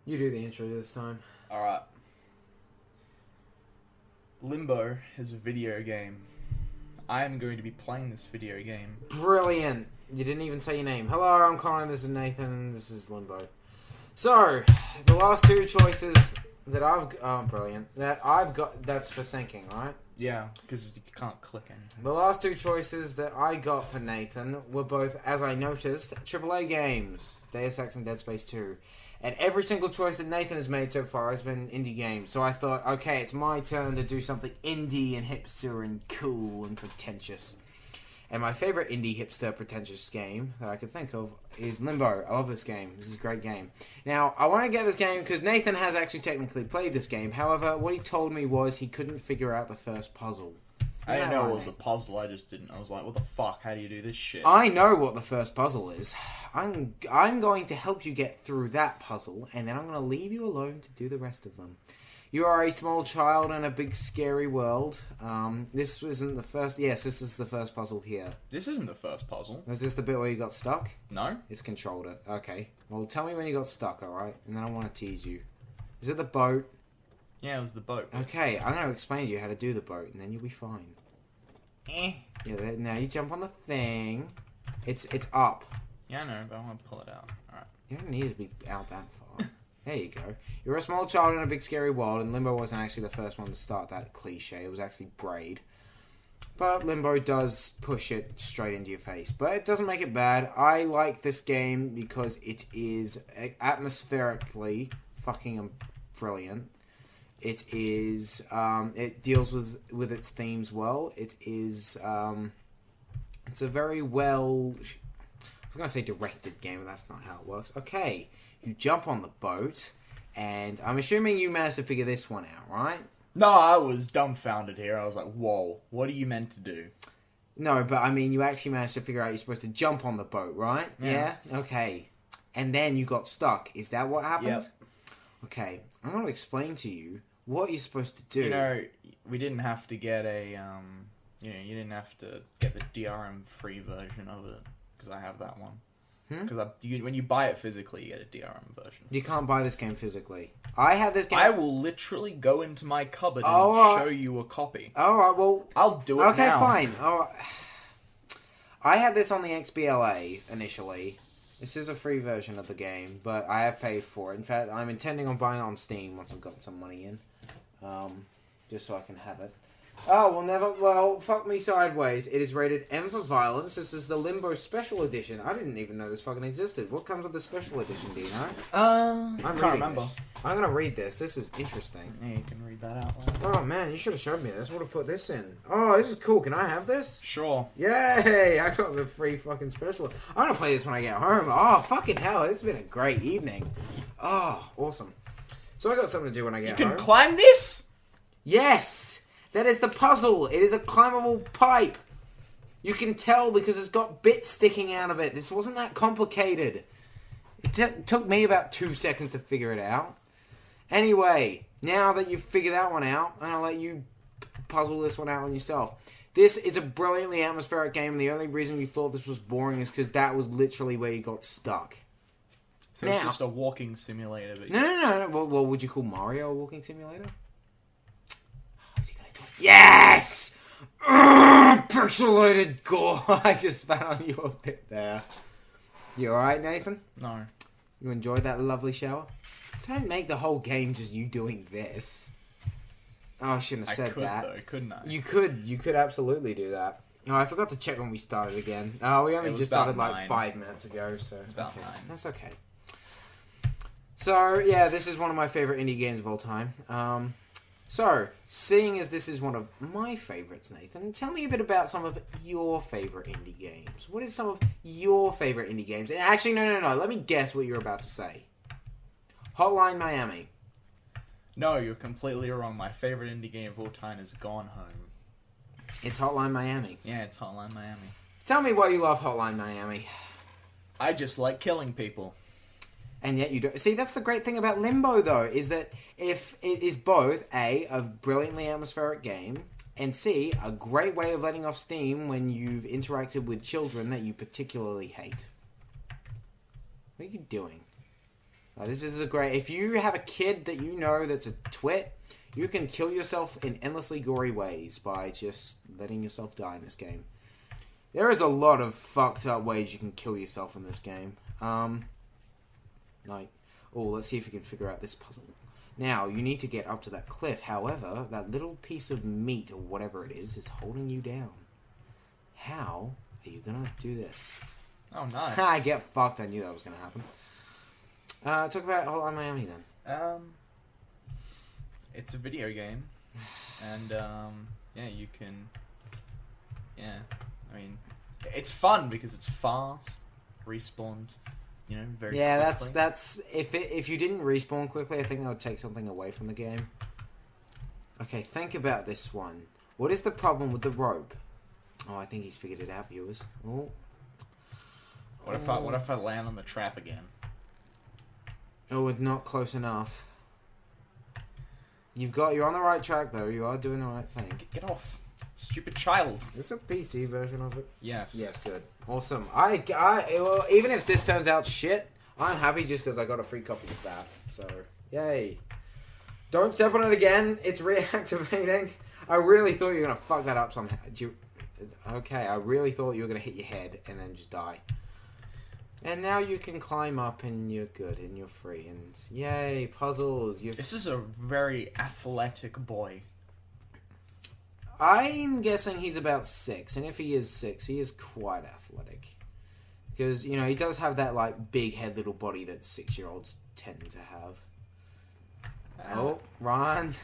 You do the intro this time. Alright. Limbo is a video game. I am going to be playing this video game. Brilliant. You didn't even say your name. Hello, I'm Colin, this is Nathan, this is Limbo. So, the last two choices that I've got, that's for syncing, right? Yeah, because you can't click anything. The last two choices that I got for Nathan were both, as I noticed, AAA games. Deus Ex and Dead Space 2. And every single choice that Nathan has made so far has been indie games. So I thought, okay, it's my turn to do something indie and hipster and cool and pretentious. And my favorite indie, hipster, pretentious game that I could think of is Limbo. I love this game. This is a great game. Now, I want to get this game because Nathan has actually technically played this game. However, what he told me was he couldn't figure out the first puzzle. I didn't know it was a puzzle, I just didn't. I was like, what the fuck, how do you do this shit? I know what the first puzzle is. I'm going to help you get through that puzzle, and then I'm going to leave you alone to do the rest of them. You are a small child in a big scary world. This isn't the first... Yes, this is the first puzzle here. This isn't the first puzzle. Was this the bit where you got stuck? No. It's controlled it. Okay. Well, tell me when you got stuck, alright? And then I want to tease you. Is it the boat? Yeah, it was the boat. Okay, I'm going to explain to you how to do the boat, and then you'll be fine. Yeah, now you jump on the thing. It's up. Yeah, I know, but I want to pull it out. Alright. You don't need to be out that far. There you go. You're a small child in a big scary world, and Limbo wasn't actually the first one to start that cliche. It was actually Braid. But Limbo does push it straight into your face. But it doesn't make it bad. I like this game because it is atmospherically fucking brilliant. It is, it deals with its themes well. It is, it's a very well, I was going to say directed game, but that's not how it works. Okay, you jump on the boat, and I'm assuming you managed to figure this one out, right? No, I was dumbfounded here. I was like, whoa, what are you meant to do? No, but I mean, you actually managed to figure out you're supposed to jump on the boat, right? Yeah? Okay. And then you got stuck. Is that what happened? Yep. Okay, I'm going to explain to you what you're supposed to do. You know, we didn't have to get a, you didn't have to get the DRM-free version of it, because I have that one. Because when you buy it physically, you get a DRM version. You can't buy this game physically. I have this game... I will literally go into my cupboard and show you a copy. Alright, well... I'll do it now. Okay, fine. I had this on the XBLA initially. This is a free version of the game, but I have paid for it. In fact, I'm intending on buying it on Steam once I've got some money in. Just so I can have it. Oh, well, fuck me sideways. It is rated M for violence. This is the Limbo Special Edition. I didn't even know this fucking existed. What comes with the Special Edition, do you know? I can't remember. I'm gonna read this. This is interesting. Yeah, you can read that out loud. Oh, man, you should have showed me this. I would have put this in. Oh, this is cool. Can I have this? Sure. Yay! I got the free fucking special. I'm gonna play this when I get home. Oh, fucking hell. This has been a great evening. Oh, awesome. So I got something to do when I get home. You can climb this? Yes! That is the puzzle. It is a climbable pipe. You can tell because it's got bits sticking out of it. This wasn't that complicated. It took me about 2 seconds to figure it out. Anyway, now that you've figured that one out, I'm going to let you puzzle this one out on yourself. This is a brilliantly atmospheric game, and the only reason you thought this was boring is because that was literally where you got stuck. So it's just a walking simulator. But No. Well, would you call Mario a walking simulator? Is he going to do it? Yes! Pixelated gore. I just spat on you a bit there. You alright, Nathan? No. You enjoyed that lovely shower? Don't make the whole game just you doing this. Oh, I shouldn't have said that. Though, couldn't I? You could absolutely do that. Oh, I forgot to check when we started again. Oh, we only just started like 5 minutes ago, so... It's about 9. That's okay. So, yeah, this is one of my favourite indie games of all time. So, seeing as this is one of my favourites, Nathan, tell me a bit about some of your favourite indie games. What is some of your favourite indie games? And actually, no. Let me guess what you're about to say. Hotline Miami. No, you're completely wrong. My favourite indie game of all time is Gone Home. It's Hotline Miami. Yeah, it's Hotline Miami. Tell me why you love Hotline Miami. I just like killing people. And yet you don't. See, that's the great thing about Limbo, though, is that if it is both, A, brilliantly atmospheric game, and C, a great way of letting off steam when you've interacted with children that you particularly hate. What are you doing? This is a great... If you have a kid that you know that's a twit, you can kill yourself in endlessly gory ways by just letting yourself die in this game. There is a lot of fucked up ways you can kill yourself in this game. Let's see if we can figure out this puzzle. Now, you need to get up to that cliff. However, that little piece of meat, or whatever it is holding you down. How are you gonna do this? Oh, nice. I get fucked. I knew that was gonna happen. Talk about Hotline Miami then. It's a video game, and you can. Yeah, I mean, it's fun because it's fast, respawn. Very quickly. that's if you didn't respawn quickly, I think that would take something away from the game. Okay, think about this one. What is the problem with the rope? Oh, I think he's figured it out, viewers. Oh. What if I land on the trap again? Oh, it's not close enough. You're on the right track though. You are doing the right thing. Get off, stupid child. Is this a PC version of it? Yes. Yes, good. Awesome. Well, even if this turns out shit, I'm happy just because I got a free copy of that. So, yay. Don't step on it again. It's reactivating. I really thought you were going to fuck that up somehow. Okay, I really thought you were going to hit your head and then just die. And now you can climb up and you're good and you're free. And yay, puzzles. This is a very athletic boy. I'm guessing he's about 6, and if he is 6, he is quite athletic. Because, he does have that, big head, little body that 6-year-olds tend to have. Oh, Ron.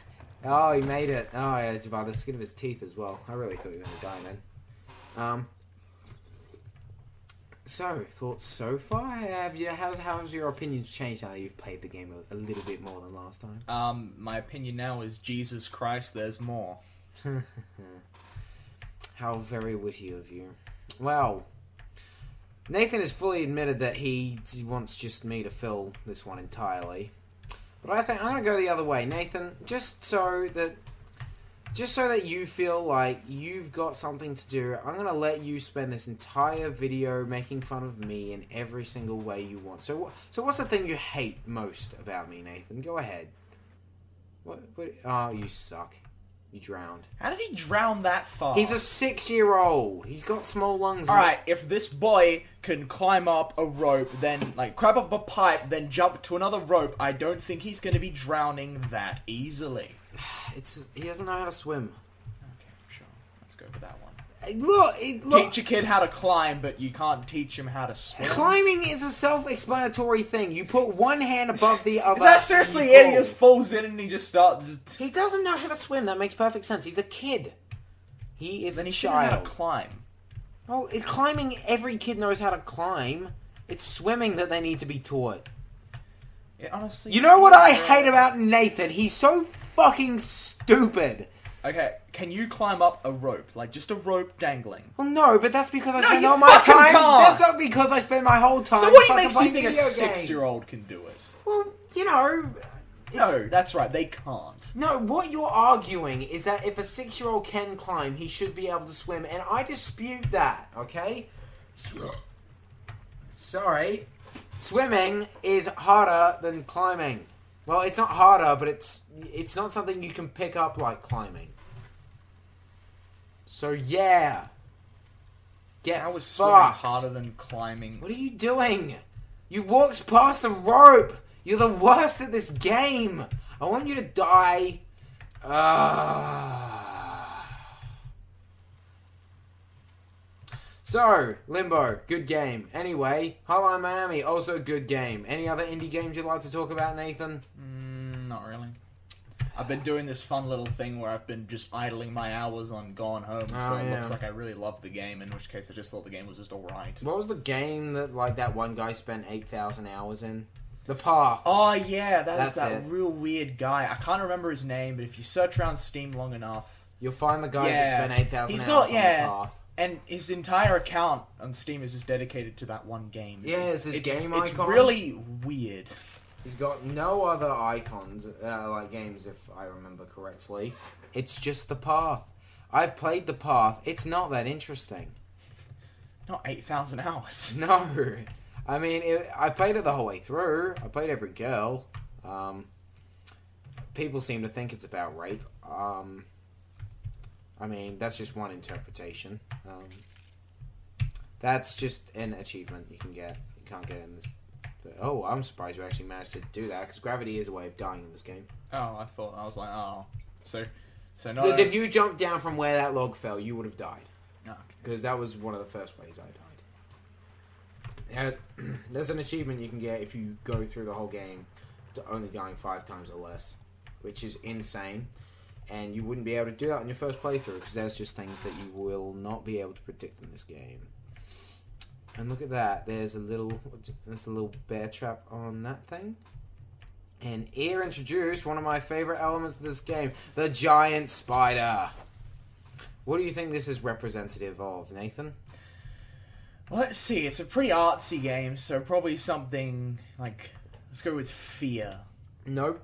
Oh, he made it. Oh, yeah, by the skin of his teeth as well. I really thought you were going to die then. So, thoughts so far? How's your opinions changed now that you've played the game a little bit more than last time? My opinion now is Jesus Christ, there's more. How very witty of you. Well, Nathan has fully admitted that he wants just me to fill this one entirely. But I think I'm going to go the other way. Nathan, just so that you feel like you've got something to do, I'm going to let you spend this entire video making fun of me in every single way you want. So what's the thing you hate most about me, Nathan? Go ahead. What? Oh, you suck. You drowned. How did he drown that far? He's a 6-year-old. He's got small lungs. Alright, if this boy can climb up a rope, then, grab up a pipe, then jump to another rope, I don't think he's going to be drowning that easily. He doesn't know how to swim. Okay, sure. Let's go for that one. Look. Teach a kid how to climb, but you can't teach him how to swim. Climbing is a self-explanatory thing. You put one hand above the other. Is that seriously it? He just falls in and he just starts... He doesn't know how to swim. That makes perfect sense. He's a kid. He is then a he child. should know how to climb. Oh, climbing, every kid knows how to climb. It's swimming that they need to be taught. Yeah, honestly... You know what I hate about Nathan? He's so fucking stupid. Okay, can you climb up a rope? Just a rope dangling? Well, no, but that's because I spend you all my time... can't. That's not because I spend my whole time... So what makes you playing think a video 6-year-old can do it? Well, No, that's right, they can't. No, what you're arguing is that if a 6-year-old can climb, he should be able to swim, and I dispute that, okay? Sorry. Swimming is harder than climbing. Well, it's not harder, but it's not something you can pick up like climbing. So, yeah. How is swimming fucked. harder than climbing? What are you doing? You walked past the rope. You're the worst at this game. I want you to die. So, Limbo, good game. Anyway, Hotline Miami, also good game. Any other indie games you'd like to talk about, Nathan? Not really. I've been doing this fun little thing where I've been just idling my hours on Gone Home, so it looks like I really love the game, in which case I just thought the game was just alright. What was the game that that one guy spent 8,000 hours in? The Path. Oh yeah, that's it. real weird guy. I can't remember his name, but if you search around Steam long enough... You'll find the guy that spent 8,000 hours on The Path. And his entire account on Steam is just dedicated to that one game. Yeah, it's his game icon. It's really weird. He's got no other icons, games, if I remember correctly. It's just The Path. I've played The Path. It's not that interesting. Not 8,000 hours. No. I mean, I played it the whole way through. I played every girl. People seem to think it's about rape. I mean, that's just one interpretation. That's just an achievement you can get. You can't get in this. But, oh, I'm surprised you actually managed to do that, because gravity is a way of dying in this game. Oh, I was like, oh. So not... Because if you jumped down from where that log fell, you would have died. Oh, okay. Because that was one of the first ways I died. There's an achievement you can get if you go through the whole game to only dying 5 times or less, which is insane. And you wouldn't be able to do that on your first playthrough, because there's just things that you will not be able to predict in this game. And look at that. There's a little bear trap on that thing. And here introduced one of my favorite elements of this game, the giant spider. What do you think this is representative of, Nathan? Well, let's see. It's a pretty artsy game, so probably something like... Let's go with fear. Nope.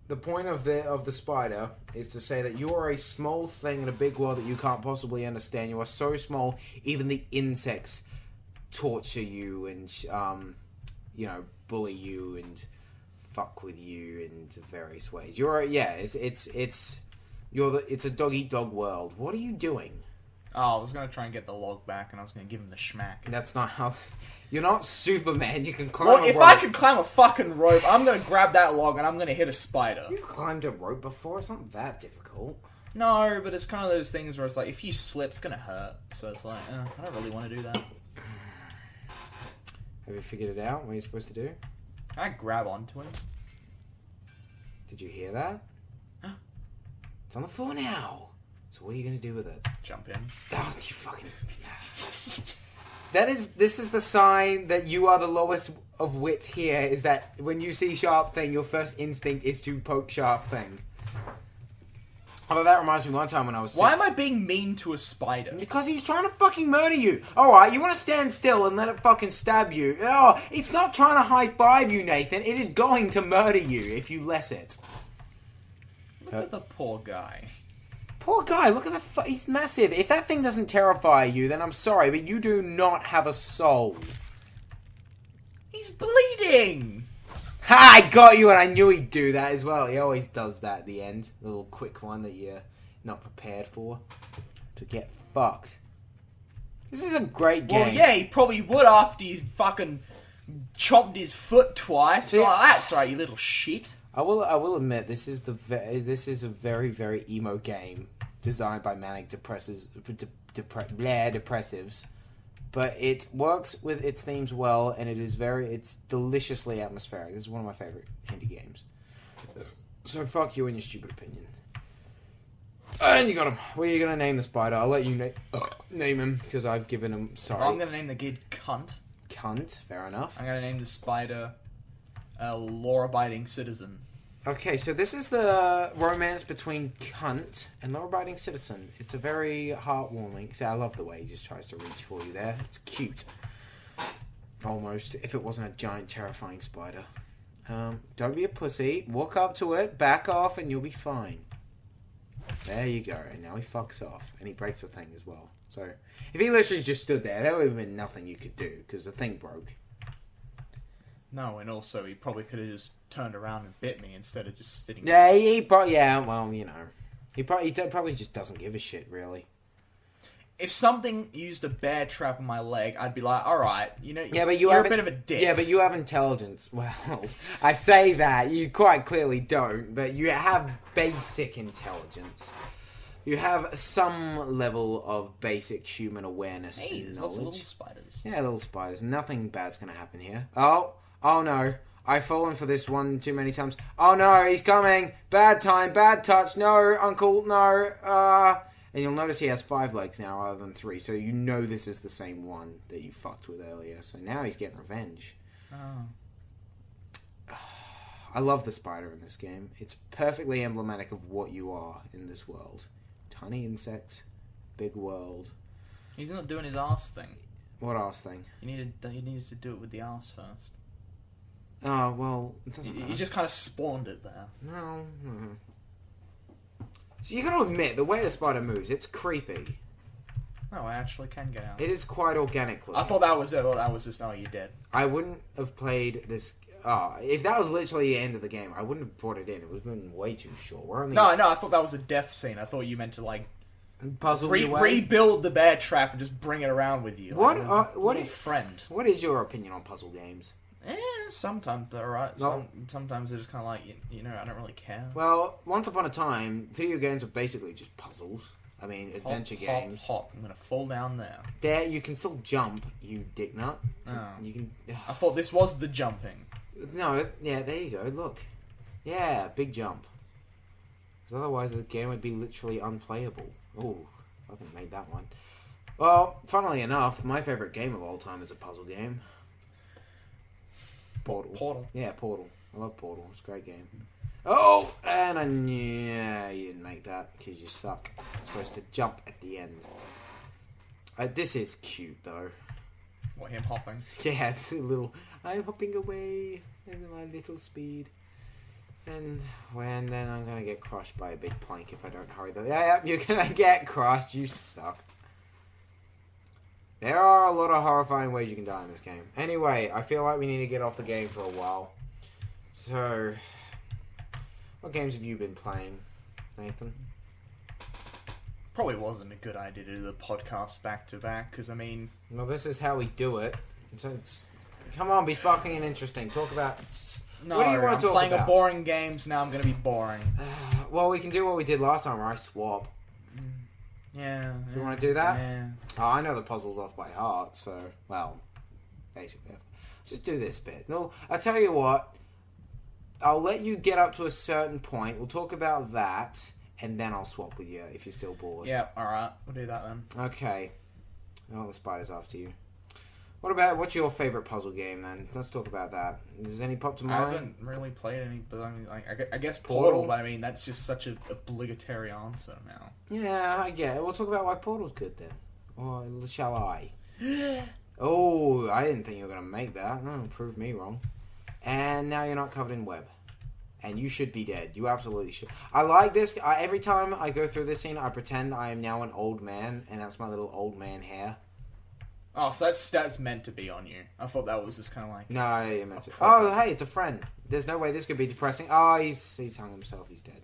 The point of the spider is to say that you are a small thing in a big world that you can't possibly understand. You are so small, even the insects torture you and, bully you and fuck with you in various ways. It's a dog-eat-dog world. What are you doing? Oh, I was going to try and get the log back, and I was going to give him the schmack. That's not how... You're not Superman. You can climb Well, a if rope. I can climb a fucking rope, I'm going to grab that log, and I'm going to hit a spider. You've climbed a rope before. It's not that difficult. No, but it's kind of those things where it's like, if you slip, it's going to hurt. So it's like, I don't really want to do that. Have you figured it out? What you're supposed to do? Can I grab onto him? Did you hear that? It's on the floor now. So what are you going to do with it? Jump in. Oh, you fucking... This is the sign that you are the lowest of wit here, is that when you see Sharp Thing, your first instinct is to poke Sharp Thing. Although that reminds me one time when I was 6. Why am I being mean to a spider? Because he's trying to fucking murder you. Alright, you want to stand still and let it fucking stab you. Oh, it's not trying to high-five you, Nathan. It is going to murder you if you let it. Look at the poor guy. Poor guy, look at the... he's massive. If that thing doesn't terrify you, then I'm sorry, but you do not have a soul. He's bleeding! Ha! I got you, and I knew he'd do that as well. He always does that at the end. The little quick one that you're not prepared for. To get fucked. This is a great game. Well, yeah, he probably would after you fucking chomped his foot twice. See, that's right, you little shit. I will admit, this is a very, very emo game designed by manic depressives, but it works with its themes well, and it's deliciously atmospheric. This is one of my favorite indie games. So fuck you and your stupid opinion. And you got him. What are you gonna name the spider? I'll let you name him because I've given him. Sorry, I'm gonna name the kid Cunt. Cunt. Fair enough. I'm gonna name the spider law-abiding citizen. Okay, so this is the romance between Cunt and law-abiding citizen. It's a very heartwarming... See, I love the way he just tries to reach for you there. It's cute. Almost, if it wasn't a giant, terrifying spider. Don't be a pussy. Walk up to it, back off, and you'll be fine. There you go. And now he fucks off. And he breaks the thing as well. So, if he literally just stood there would have been nothing you could do, because the thing broke. No, and also he probably could have just turned around and bit me instead of just sitting there. Yeah, he probably just doesn't give a shit, really. If something used a bear trap on my leg, I'd be like, alright, yeah, but you're a bit of a dick. Yeah, but you have intelligence. Well, I say that, you quite clearly don't, but you have basic intelligence. You have some level of basic human awareness and there's knowledge. Lots of little spiders. Yeah, little spiders. Nothing bad's gonna happen here. Oh no. I've fallen for this one too many times. Oh no, he's coming! Bad time, bad touch, no, uncle, no, And you'll notice he has 5 legs now rather than 3, so you know this is the same one that you fucked with earlier. So now he's getting revenge. Oh. I love the spider in this game. It's perfectly emblematic of what you are in this world. Tiny insect, big world. He's not doing his arse thing. What arse thing? He needs to do it with the arse first. Oh, well, it doesn't matter. You just kind of spawned it there. No. So you gotta admit, the way the spider moves, it's creepy. Oh, I actually can get out. It is quite organically. I thought that was it. I thought that was just, oh, you're dead. I wouldn't have played this. If that was literally the end of the game, I wouldn't have brought it in. It would have been way too short. We're only No, I thought that was a death scene. I thought you meant to, like, puzzle your way. rebuild the bear trap and just bring it around with you. Like, what is friend? What is your opinion on puzzle games? Sometimes they're alright. Sometimes they're just kind of like, you know, I don't really care. Well, once upon a time, video games were basically just puzzles. I mean, adventure games. Hop. I'm gonna fall down there. There, you can still jump, you dick nut. Oh. You can. I thought this was the jumping. No, yeah, there you go. Look, yeah, big jump. Because otherwise, the game would be literally unplayable. Oh, fucking made that one. Well, funnily enough, my favorite game of all time is a puzzle game. Portal. Yeah, Portal. I love Portal. It's a great game. Oh, and yeah, you didn't make that because you suck. You're supposed to jump at the end. This is cute though. What, him hopping? Yeah, it's a little. I'm hopping away at my little speed, and then I'm gonna get crushed by a big plank if I don't hurry though. Yeah, you're gonna get crushed. You suck. There are a lot of horrifying ways you can die in this game. Anyway, I feel like we need to get off the game for a while. So, what games have you been playing, Nathan? Probably wasn't a good idea to do the podcast back to back, because I mean... Well, this is how we do it. Come on, be sparkling and interesting. Talk about... No, what do you want to talk playing about? a boring game, so now I'm going to be boring. Well, we can do what we did last time, where I swap. Yeah. Do you want to do that? Yeah. Oh, I know the puzzles off by heart, so... Well, basically. Just do this bit. No, I'll tell you what. I'll let you get up to a certain point. We'll talk about that, and then I'll swap with you if you're still bored. Yeah, alright. We'll do that then. Okay. Oh, the spider's after you. What's your favourite puzzle game, then? Let's talk about that. Does any pop to mind? I haven't really played any, but I mean, like, I guess Portal? Portal, but I mean, that's just such an obligatory answer now. Yeah, I get it. We'll talk about why Portal's good, then. Or shall I? Oh, I didn't think you were going to make that. Oh, prove me wrong. And now you're not covered in web. And you should be dead. You absolutely should. I like this. Every time I go through this scene, I pretend I am now an old man, and that's my little old man hair. Oh, so that's meant to be on you. I thought that was just kind of like... No, you're meant to. Oh, hey, it's a friend. There's no way this could be depressing. Oh, he's hung himself. He's dead.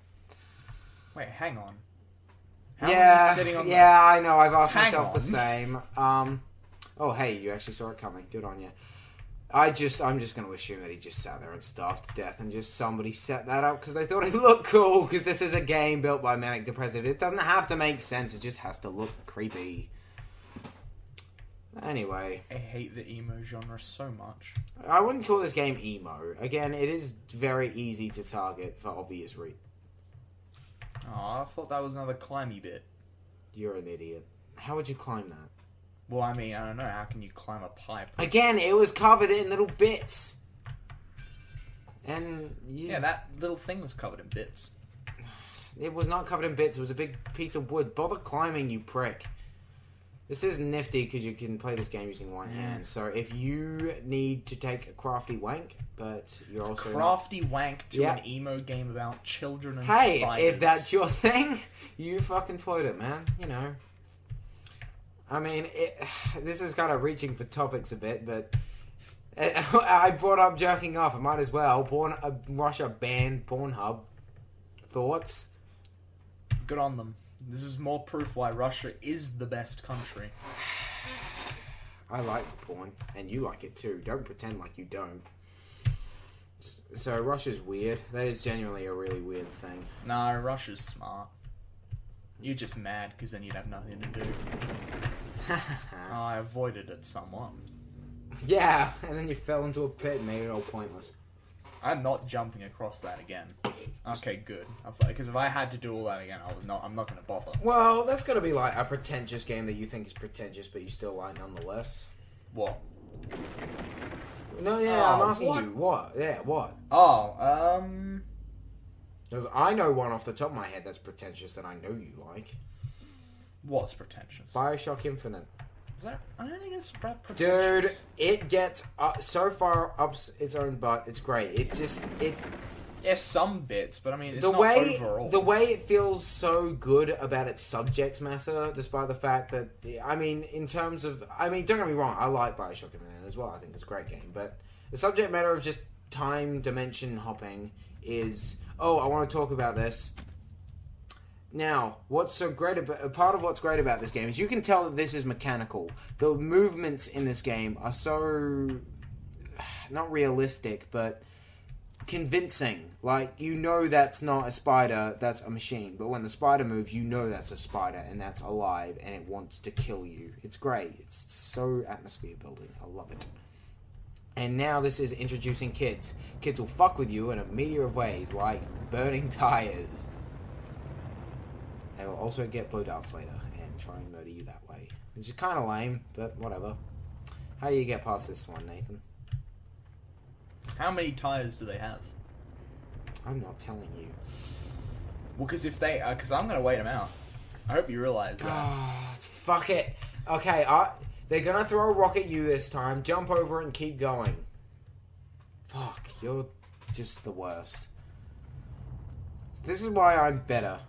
Wait, hang on. How is he sitting on I know. I've asked Hang myself on. the same. Oh, hey, you actually saw it coming. Good on you. I'm just going to assume that he just sat there and starved to death, and just somebody set that up because they thought it looked cool. Because this is a game built by manic depressive. It doesn't have to make sense. It just has to look creepy. Anyway, I hate the emo genre so much. I wouldn't call this game emo. Again, it is very easy to target for obvious reasons. Oh, I thought that was another climby bit. You're an idiot. How would you climb that? Well, I mean, I don't know. How can you climb a pipe? Again, it was covered in little bits. And Yeah, that little thing was covered in bits. It was not covered in bits. It was a big piece of wood. Bother climbing, you prick. This is nifty because you can play this game using one hand. So if you need to take a crafty wank, but you're also crafty wank to an emo game about children and spiders. If that's your thing, you fucking float it, man. You know. I mean, this is kind of reaching for topics a bit, but I brought up jerking off. I might as well. Russia banned Pornhub. Thoughts? Good on them. This is more proof why Russia is the best country. I like porn, and you like it too. Don't pretend like you don't. So Russia's weird. That is genuinely a really weird thing. No, Russia's smart. You're just mad because then you'd have nothing to do. I avoided it somewhat. Yeah, and then you fell into a pit and made it all pointless. I'm not jumping across that again. Okay, good. Because if I had to do all that again, I'm not going to bother. Well, that's got to be like a pretentious game that you think is pretentious, but you still like nonetheless. What? No, yeah, I'm asking you. What? Yeah, what? Oh, Because I know one off the top of my head that's pretentious that I know you like. What's pretentious? Bioshock Infinite. Is that? I don't think it's that pretentious. Dude, it gets so far up its own butt. It's great. Yeah, some bits, but I mean, it's the not way overall. the way it feels so good about its subject matter, despite the fact that in terms of don't get me wrong, I like Bioshock Infinite as well. I think it's a great game, but the subject matter of just time dimension hopping is I want to talk about this. Now, what's so great about part of what's great about this game is you can tell that this is mechanical. The movements in this game are so not realistic, but convincing. Like, you know that's not a spider, that's a machine. But when the spider moves, you know that's a spider and that's alive and it wants to kill you. It's great. It's so atmosphere building. I love it. And now this is introducing kids. Kids will fuck with you in a myriad of ways, like burning tires. They will also get blow darts later and try and murder you that way. Which is kind of lame, but whatever. How do you get past this one, Nathan? How many tires do they have? I'm not telling you. Well, because if they... Because I'm going to wait them out. I hope you realise that. Oh, fuck it. Okay, they're going to throw a rock at you this time. Jump over it and keep going. Fuck, you're just the worst. This is why I'm better.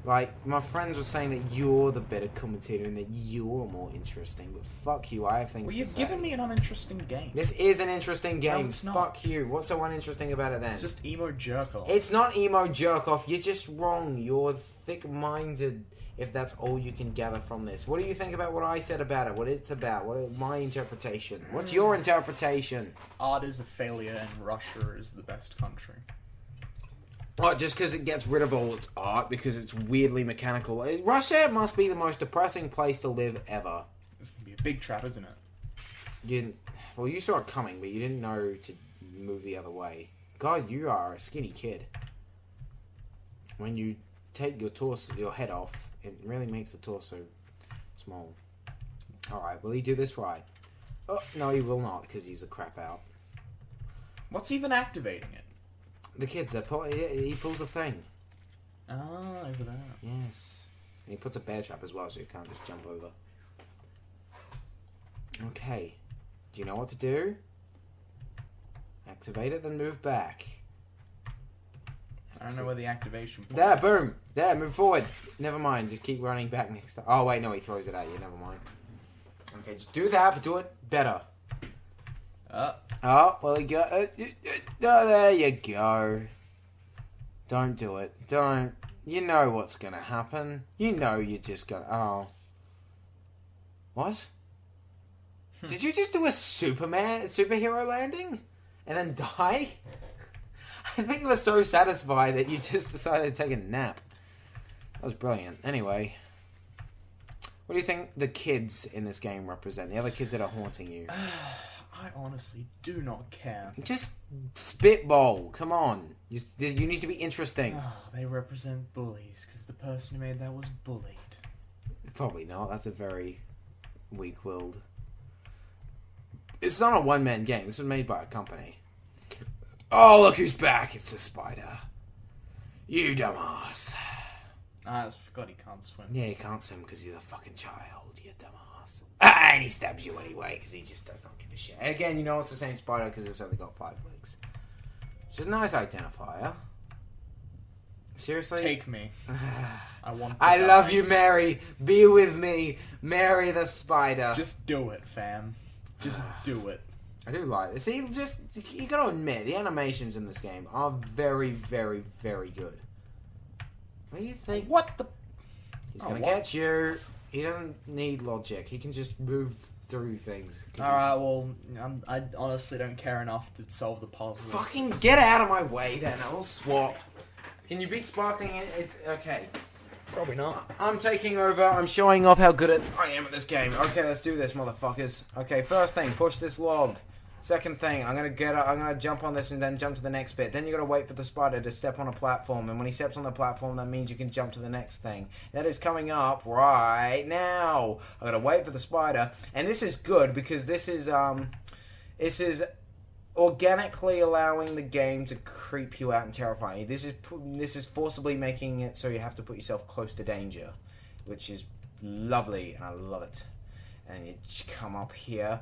Like, my friends were saying that you're the better commentator and that you're more interesting, but fuck you, I have things to say. Well, you've given me an uninteresting game. This is an interesting game. No, it's not. Fuck you. What's so uninteresting about it then? It's just emo jerk-off. It's not emo jerk-off. You're just wrong. You're thick-minded, if that's all you can gather from this. What do you think about what I said about it? What it's about? My interpretation? What's your interpretation? Art is a failure and Russia is the best country. Oh, just because it gets rid of all its art, because it's weirdly mechanical. Russia must be the most depressing place to live ever. It's going to be a big trap, isn't it? You saw it coming, but you didn't know to move the other way. God, you are a skinny kid. When you take your head off, it really makes the torso small. Alright, will he do this right? Oh, no, he will not, because he's a crap out. What's even activating it? The kids, he pulls a thing. Ah, over there. Yes. And he puts a bear trap as well, so you can't just jump over. Okay. Do you know what to do? Activate it, then move back. I don't know where the activation point There, is. boom! There, move forward. Never mind, just keep running back next time. Oh, wait, no, he throws it at you. Never mind. Okay, just do that, but do it better. Oh, well, you go. Oh, there you go. Don't do it. Don't. You know what's gonna happen. You know you're just gonna. Oh. What? Did you just do a superhero landing? And then die? I think you were so satisfied that you just decided to take a nap. That was brilliant. Anyway. What do you think the kids in this game represent? The other kids that are haunting you? I honestly do not care. Just spitball. Come on. You need to be interesting. Oh, they represent bullies, because the person who made that was bullied. Probably not. That's a very weak-willed... It's not a one-man game. This was made by a company. Oh, look who's back. It's the spider. You dumbass. I forgot he can't swim. Yeah, he can't swim because he's a fucking child. You dumbass. And he stabs you anyway because he just does not give a shit. And again, you know it's the same spider because it's only got 5 legs. It's a nice identifier. Seriously? Take me. I want to I die. love you, Mary. Be with me. Mary the spider. Just do it, fam. Just do it. I do like this. See, you gotta admit, the animations in this game are very, very, very good. What do you think? What the... He's gonna get you. He doesn't need logic. He can just move through things. Alright, well, I honestly don't care enough to solve the puzzle. Fucking get out of my way then. I'll swap. Can you be sparkling? It's okay. Probably not. I'm taking over. I'm showing off how good I am at this game. Okay, let's do this, motherfuckers. Okay, first thing, push this log. Second thing, I'm gonna jump on this and then jump to the next bit. Then you gotta wait for the spider to step on a platform, and when he steps on the platform, that means you can jump to the next thing. That is coming up right now. I gotta wait for the spider, and this is good because this is organically allowing the game to creep you out and terrify you. This is forcibly making it so you have to put yourself close to danger, which is lovely, and I love it. And you come up here,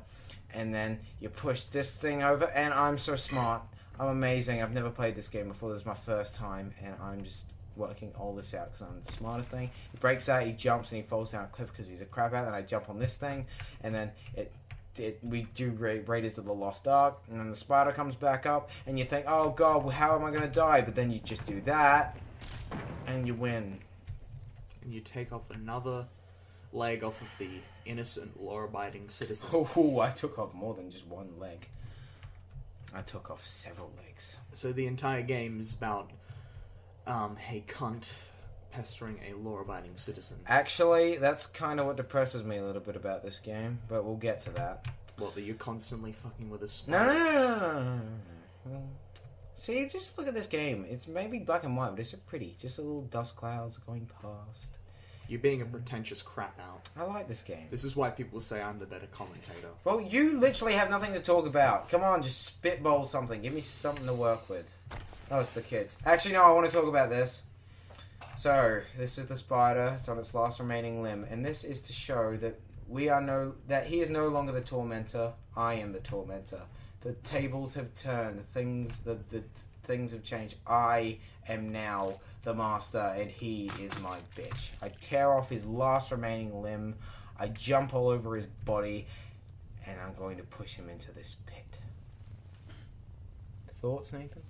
and then you push this thing over, and I'm so smart. I'm amazing. I've never played this game before. This is my first time, and I'm just working all this out because I'm the smartest thing. He breaks out, he jumps, and he falls down a cliff because he's a crap out. Then I jump on this thing, and then we do Raiders of the Lost Ark, and then the spider comes back up, and you think, oh god, well, how am I going to die? But then you just do that, and you win. And you take off another leg off of the innocent, law-abiding citizen. Oh, I took off more than just one leg. I took off several legs. So the entire game is about a cunt pestering a law-abiding citizen. Actually, that's kind of what depresses me a little bit about this game, but we'll get to that. What, that you're constantly fucking with a spider? No. See, just look at this game. It's maybe black and white, but it's so pretty. Just a little dust clouds going past. You're being a pretentious crap out. I like this game. This is why people say I'm the better commentator. Well, you literally have nothing to talk about. Come on, just spitball something. Give me something to work with. Oh, it's the kids. Actually, no, I want to talk about this. So, this is the spider. It's on its last remaining limb. And this is to show that that he is no longer the tormentor. I am the tormentor. The tables have turned. The things have changed. I am now the master, and he is my bitch. I tear off his last remaining limb. I jump all over his body, and I'm going to push him into this pit. Thoughts, Nathan?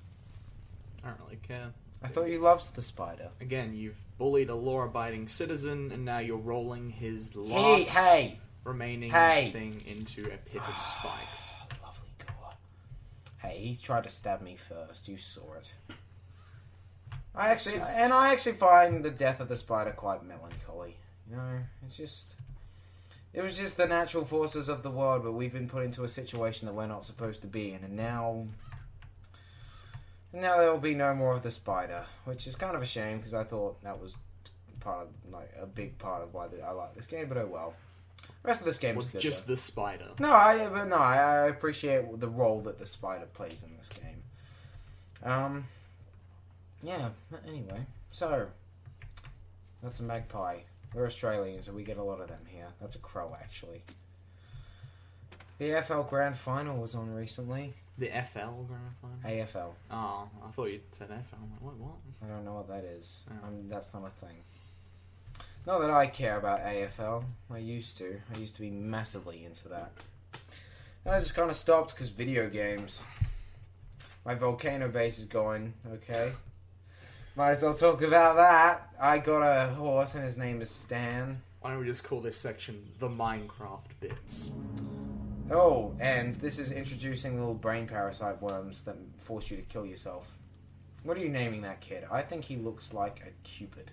I don't really care. I thought you loved the spider. Again, you've bullied a law-abiding citizen, and now you're rolling his last remaining thing into a pit of spikes. Lovely gore. Hey, he's tried to stab me first. You saw it. I actually find the death of the spider quite melancholy. You know, it was just the natural forces of the world, but we've been put into a situation that we're not supposed to be in, and now there will be no more of the spider, which is kind of a shame because I thought that was a big part of why I like this game. But oh well. The rest of this game is good. Just the spider. I appreciate the role that the spider plays in this game. Yeah, anyway. So, that's a magpie. We're Australian, so we get a lot of them here. That's a crow, actually. The AFL Grand Final was on recently. The FL Grand Final? AFL. Oh, I thought you said FL. I'm like, what? I don't know what that is. Oh. That's not a thing. Not that I care about AFL. I used to. I used to be massively into that. And I just kind of stopped because video games. My volcano base is going, okay? Might as well talk about that. I got a horse and his name is Stan. Why don't we just call this section the Minecraft bits? Oh, and this is introducing little brain parasite worms that force you to kill yourself. What are you naming that kid? I think he looks like a cupid.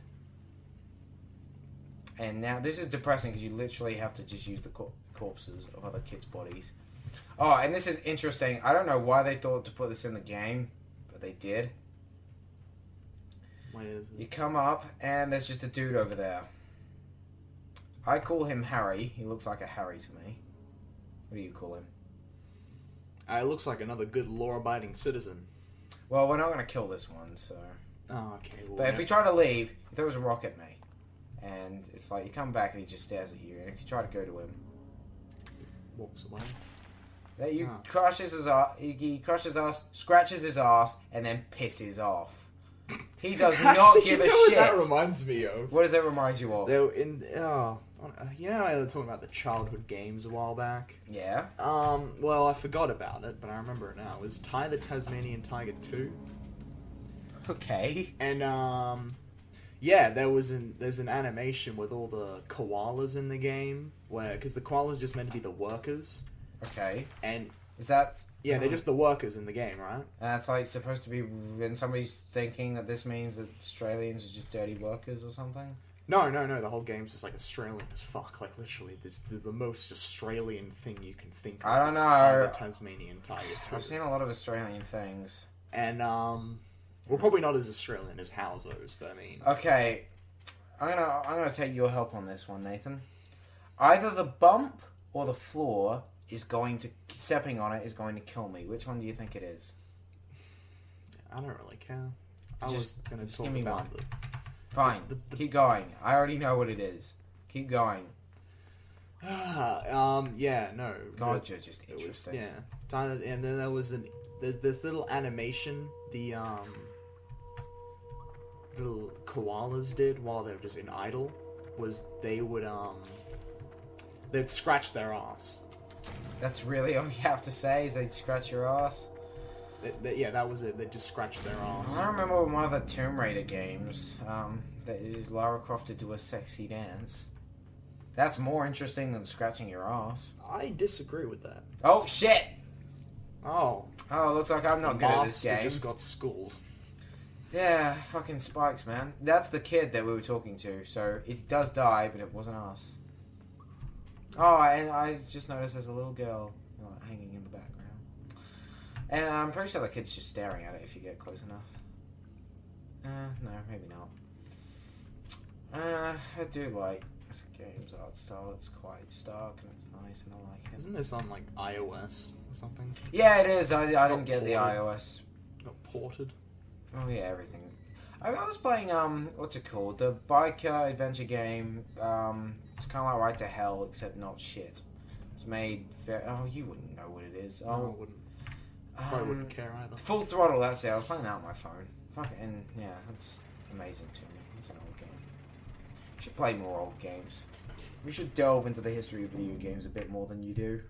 And now, this is depressing because you literally have to just use the corpses of other kids' bodies. Oh, and this is interesting. I don't know why they thought to put this in the game, but they did. What is it? You come up, and there's just a dude over there. I call him Harry. He looks like a Harry to me. What do you call him? It looks like another good law-abiding citizen. Well, we're not going to kill this one, so... Oh, okay. Well, but if we try to leave, he throws a rock at me. And it's like, you come back and he just stares at you. And if you try to go to him... walks away. Crushes his ass, he crushes us, scratches his ass, and then pisses off. He does not give a shit. What that reminds me of? What does that remind you of? They were in, you know how they were talking about the childhood games a while back? Yeah. Well, I forgot about it, but I remember it now. It was Ty the Tasmanian Tiger 2. Okay. And, yeah, there's an animation with all the koalas in the game, because the koalas are just meant to be the workers. Okay. And... is that... yeah, they're just the workers in the game, right? And that's like supposed to be... and somebody's thinking that this means that Australians are just dirty workers or something? No, the whole game's just like Australian as fuck. Like, literally, this the most Australian thing you can think of. I don't know. Ty the Tasmanian Tiger 2. I've seen a lot of Australian things. And, we're probably not as Australian as Howzos, but I mean... okay, I'm gonna take your help on this one, Nathan. Either the bump or the floor... stepping on it is going to kill me. Which one do you think it is? I don't really care. I was going to talk give me about one. Fine. Keep going. I already know what it is. Keep going. Yeah, no. God, you're just interesting. Yeah. And then there was this little animation the little koalas did while they were just in idle was they'd scratch their ass. That's really all you have to say is they'd scratch your ass? Yeah, that was it. They just scratched their ass. I remember in one of the Tomb Raider games, that is Lara Croft to do a sexy dance. That's more interesting than scratching your ass. I disagree with that. Oh, shit! Oh, looks like I'm not good at this game. Just got schooled. Yeah, fucking spikes, man. That's the kid that we were talking to, so it does die, but it wasn't us. Oh, and I just noticed there's a little girl hanging in the background. And I'm pretty sure the kid's just staring at it if you get close enough. No, maybe not. I do like this game's art style. It's quite stark and it's nice and I like it. Isn't this on, like, iOS or something? Yeah, it is. I didn't get the iOS. Got ported? Oh, yeah, everything. I was playing, what's it called? The biker adventure game. It's kind of like Ride to Hell, except not shit. It's made you wouldn't know what it is. No, I wouldn't. Probably wouldn't care either. Full Throttle, that's it. I was playing that on my phone. And yeah, that's amazing to me. It's an old game. You should play more old games. We should delve into the history of video games a bit more than you do.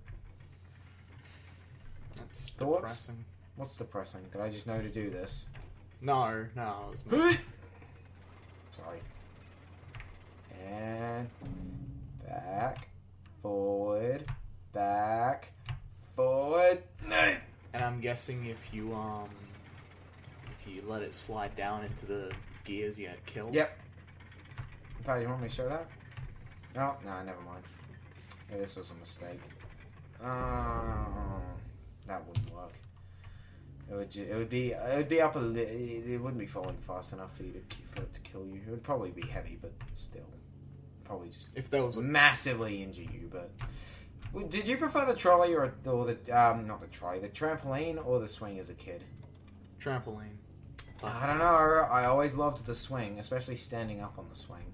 That's Thoughts? depressing. What's depressing? Did I just know to do this? No, it was Sorry. And back, forward, And I'm guessing if you let it slide down into the gears, you had killed. Yep. In fact, you want me to show that? Oh, no, never mind. Yeah, this was a mistake. That wouldn't work. It would be up it wouldn't be falling fast enough for it to kill you. It would probably be heavy, but still, probably just if there was massively injure you. But did you prefer the trolley or the not the trolley, the trampoline or the swing as a kid? Trampoline. I don't know. I always loved the swing, especially standing up on the swing.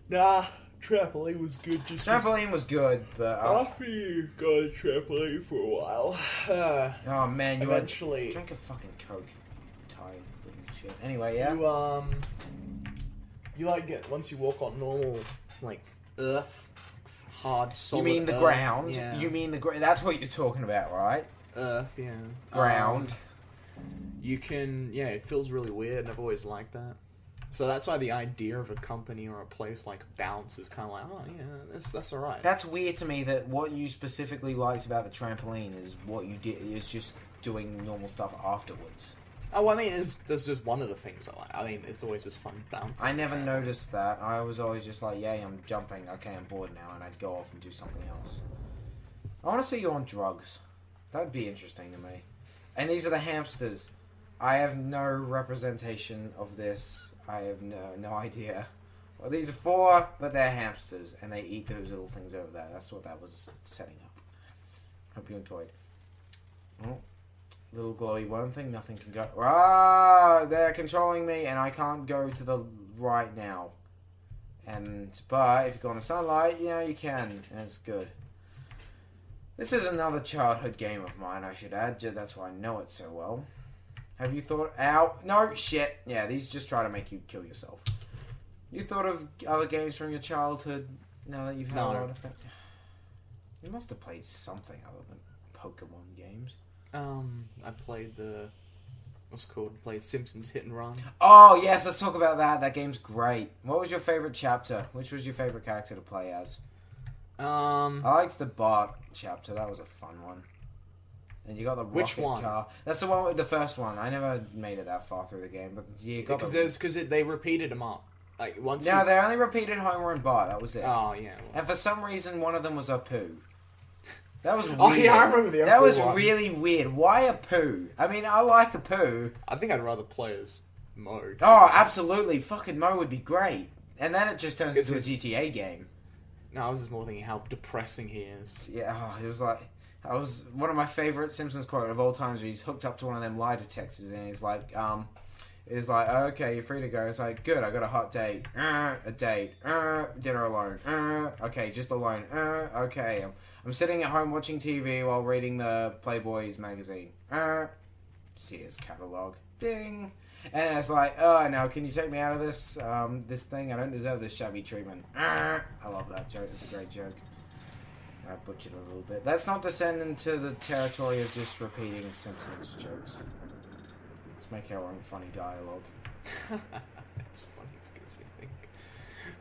Nah, trampoline was good. Trampoline was good, but after you go on trampoline for a while, oh man, you eventually drink a fucking Coke. Tired little shit. Anyway, yeah. You like get once you walk on normal like earth, hard solid. You mean the earth, ground? Yeah. You mean the ground? That's what you're talking about, right? Earth, yeah. Ground. You can, yeah. It feels really weird. I've always liked that. So that's why the idea of a company or a place like Bounce is kind of like, oh yeah, that's all right. That's weird to me that what you specifically liked about the trampoline is what you did is just doing normal stuff afterwards. Oh, I mean, that's just one of the things I like. I mean, it's always just fun bouncing. I never noticed that. I was always just like, yay, I'm jumping. Okay, I'm bored now, and I'd go off and do something else. I want to see you on drugs. That'd be interesting to me. And these are the hamsters. I have no representation of this. I have no idea. Well, these are 4, but they're hamsters, and they eat those little things over there. That's what that was setting up. Hope you enjoyed. Oh, little glowy worm thing. Nothing can go. Ah, they're controlling me, and I can't go to the right now. But if you go in the sunlight, yeah, you can, and it's good. This is another childhood game of mine, I should add. That's why I know it so well. Have you thought... Ow! No, shit! Yeah, these just try to make you kill yourself. You thought of other games from your childhood now that you've had a lot of things? You must have played something other than Pokemon games. I played played Simpsons Hit and Run. Oh, yes, let's talk about that. That game's great. What was your favourite chapter? Which was your favourite character to play as? I liked the Bart chapter. That was a fun one. And you got the rocket car. That's the one with the first one. I never made it that far through the game, but you got because they repeated them up. Like once. No, they only repeated Homer and Bart. That was it. Oh yeah. Well. And for some reason, one of them was a poo. That was weird. Oh yeah, I remember the. That was really weird. Why a poo? I mean, I like a poo. I think I'd rather play as Mo. Oh, absolutely. Fucking Mo would be great. And then it just turns into a GTA game. No, I was just more thinking how depressing he is. Yeah, it was like. I was one of my favorite Simpsons quote of all times. Where he's hooked up to one of them lie detectors, and he's like, okay, you're free to go. It's like, good, I got a hot date, a date, dinner alone, okay, just alone, okay, I'm sitting at home watching TV while reading the Playboy's magazine. See his catalog. Ding. And it's like, oh, now can you take me out of this this thing? I don't deserve this shabby treatment. I love that joke. It's a great joke. I butchered it a little bit. Let's not descend into the territory of just repeating Simpsons jokes. Let's make our own funny dialogue. It's funny because you think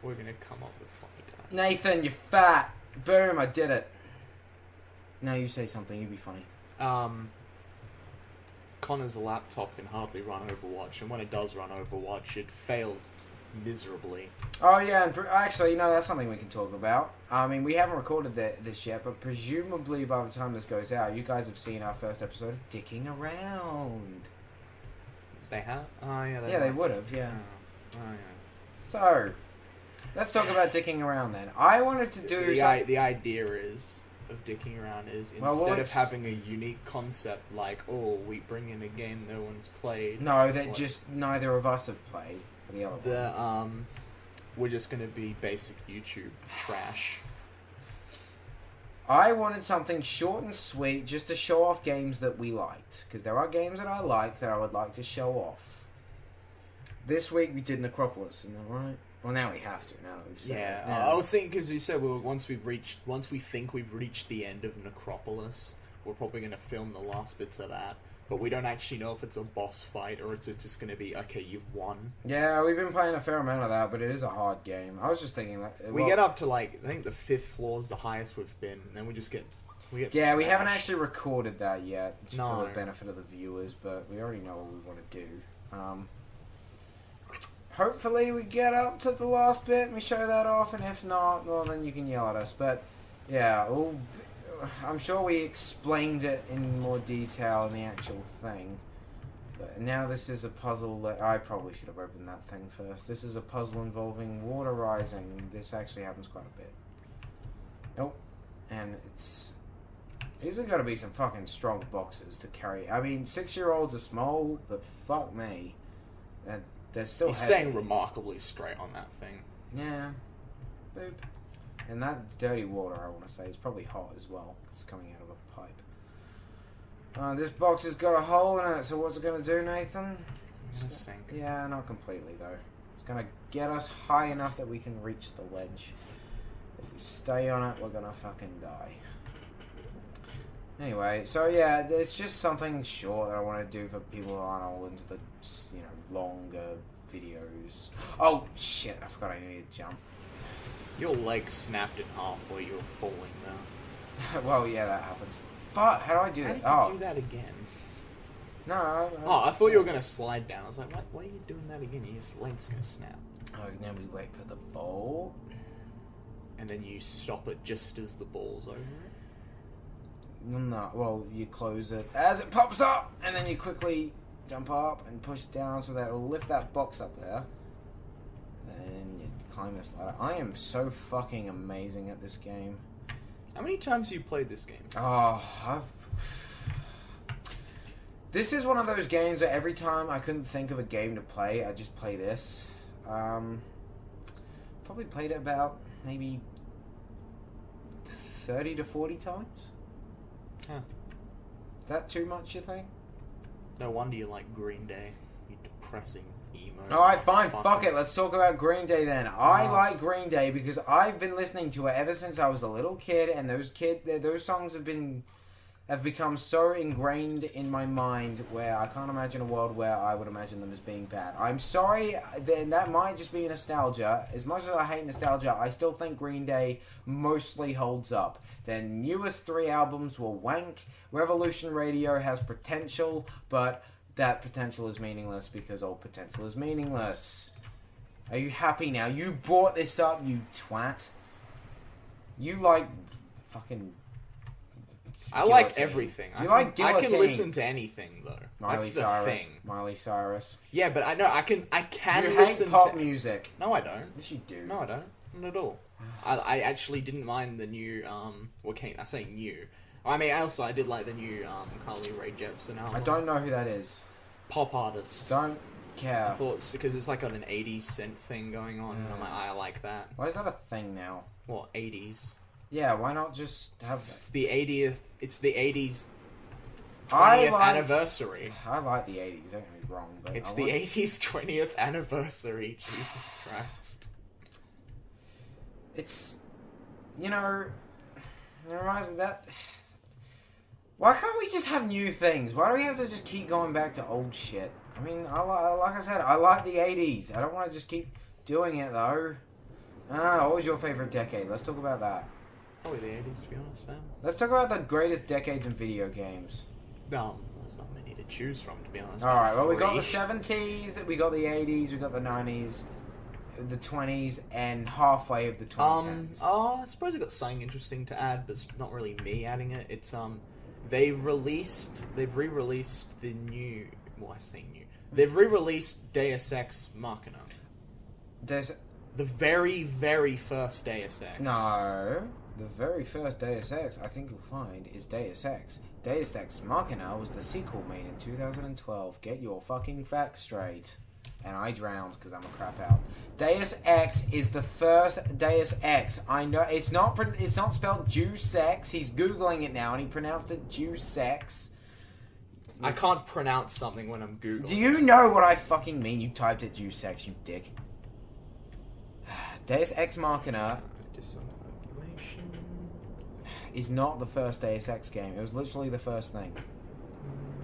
we're going to come up with funny dialogue. Nathan, you're fat. Boom, I did it. Now you say something, you'd be funny. Connor's laptop can hardly run Overwatch, and when it does run Overwatch, it fails miserably. Oh yeah, and actually, that's something we can talk about. I mean, we haven't recorded this yet, but presumably by the time this goes out, you guys have seen our first episode of Dicking Around. They have? Oh yeah, they would have, yeah. Oh yeah. So, let's talk about Dicking Around then. I wanted to do... The idea of dicking around is instead of having a unique concept like, oh, we bring in a game no one's played. No, that just neither of us have played. The other one. We're just going to be basic YouTube trash. I wanted something short and sweet just to show off games that we liked. Because there are games that I like that I would like to show off. This week we did Necropolis, isn't that right? Well, now we have to. Now we've said yeah, it. Now. I was thinking because we said once we think we've reached the end of Necropolis, we're probably going to film the last bits of that. But we don't actually know if it's a boss fight or it's just going to be okay. You've won. Yeah, we've been playing a fair amount of that, but it is a hard game. I was just thinking that we get up to I think the 5th floor is the highest we've been, and then we get. Yeah, smashed. we haven't actually recorded that yet, just for the benefit of the viewers. But we already know what we want to do. Hopefully we get up to the last bit and we show that off, and if not, well then you can yell at us. But yeah, I'm sure we explained it in more detail in the actual thing. But now this is a puzzle that I probably should have opened that thing first. This is a puzzle involving water rising. This actually happens quite a bit. Nope. And these have got to be some fucking strong boxes to carry. I mean, 6-year-olds are small, but fuck me. They're still He's heavy. staying remarkably straight on that thing. Yeah. Boop. And that dirty water, I want to say, is probably hot as well. It's coming out of a pipe. This box has got a hole in it, so what's it going to do, Nathan? It's going to sink. Yeah, not completely, though. It's going to get us high enough that we can reach the ledge. If we stay on it, we're going to fucking die. Anyway, so yeah, it's just something short that I want to do for people who aren't all into the, longer videos. Oh, shit, I forgot I needed to jump. Your leg snapped in half while you were falling, though. Well, yeah, that happens. But, how do I do that? How did you do that again? No. I thought you were going to slide down. I was like, why are you doing that again? Your leg's going to snap. Oh, now we wait for the ball. And then you stop it just as the ball's over it? No, well, you close it as it pops up, and then you quickly jump up and push down so that it'll lift that box up there. Then you climb this ladder. I am so fucking amazing at this game. How many times have you played this game? Oh, This is one of those games where every time I couldn't think of a game to play, I just play this. Probably played it about maybe 30 to 40 times. Huh. Is that too much, you think? No wonder you like Green Day. You depressing emo. Alright, fine, fuck it. Let's talk about Green Day then. I like Green Day because I've been listening to it ever since I was a little kid, and those songs have become so ingrained in my mind where I can't imagine a world where I would imagine them as being bad. I'm sorry, then that might just be nostalgia. As much as I hate nostalgia, I still think Green Day mostly holds up. Their newest 3 albums were wank. Revolution Radio has potential, but that potential is meaningless because all potential is meaningless. Are you happy now? You brought this up, you twat. You like fucking... I like everything. I can listen to anything though. That's the thing. Miley Cyrus. Yeah, but I know I can you listen hate pop to music. No, I don't. Yes, you do. No, I don't. Not at all. I actually didn't mind the new I say new. I mean, I did like the new Carly Rae Jepsen album. I don't know who that is. Pop artist. Don't care. I thought because it's like got an 80s synth thing going on, and I'm like, I like that. Why is that a thing now? What 80s? Yeah, why not just have... It's the 80th... It's the 80s 20th anniversary. I like the 80s, don't get me wrong, but... It's the 80s 20th anniversary, Jesus Christ. It's... You know... It reminds me that... Why can't we just have new things? Why do we have to just keep going back to old shit? I mean, like I said, I like the 80s. I don't want to just keep doing it, though. What was your favourite decade? Let's talk about that. Probably the 80s, to be honest, fam. Let's talk about the greatest decades in video games. No, there's not many to choose from, to be honest. Alright, well, we got the 70s, we got the 80s, we got the 90s, the 20s, and halfway of the 2010s. I suppose I got something interesting to add, but it's not really me adding it. It's, they've re-released the new... Well, I say new. They've re-released Deus Ex Machina. The very, very first Deus Ex. No. The very first Deus Ex, I think you'll find, is Deus Ex. Deus Ex Machina was the sequel made in 2012. Get your fucking facts straight. And I drowned because I'm a crap out. Deus Ex is the first Deus Ex. I know it's not spelled Juice Ex. He's googling it now and he pronounced it Juice Ex. I can't pronounce something when I'm googling. Do you know what I fucking mean? You typed it Juice Ex, you dick. Deus Ex Machina is not the first Deus Ex game. It was literally the first thing.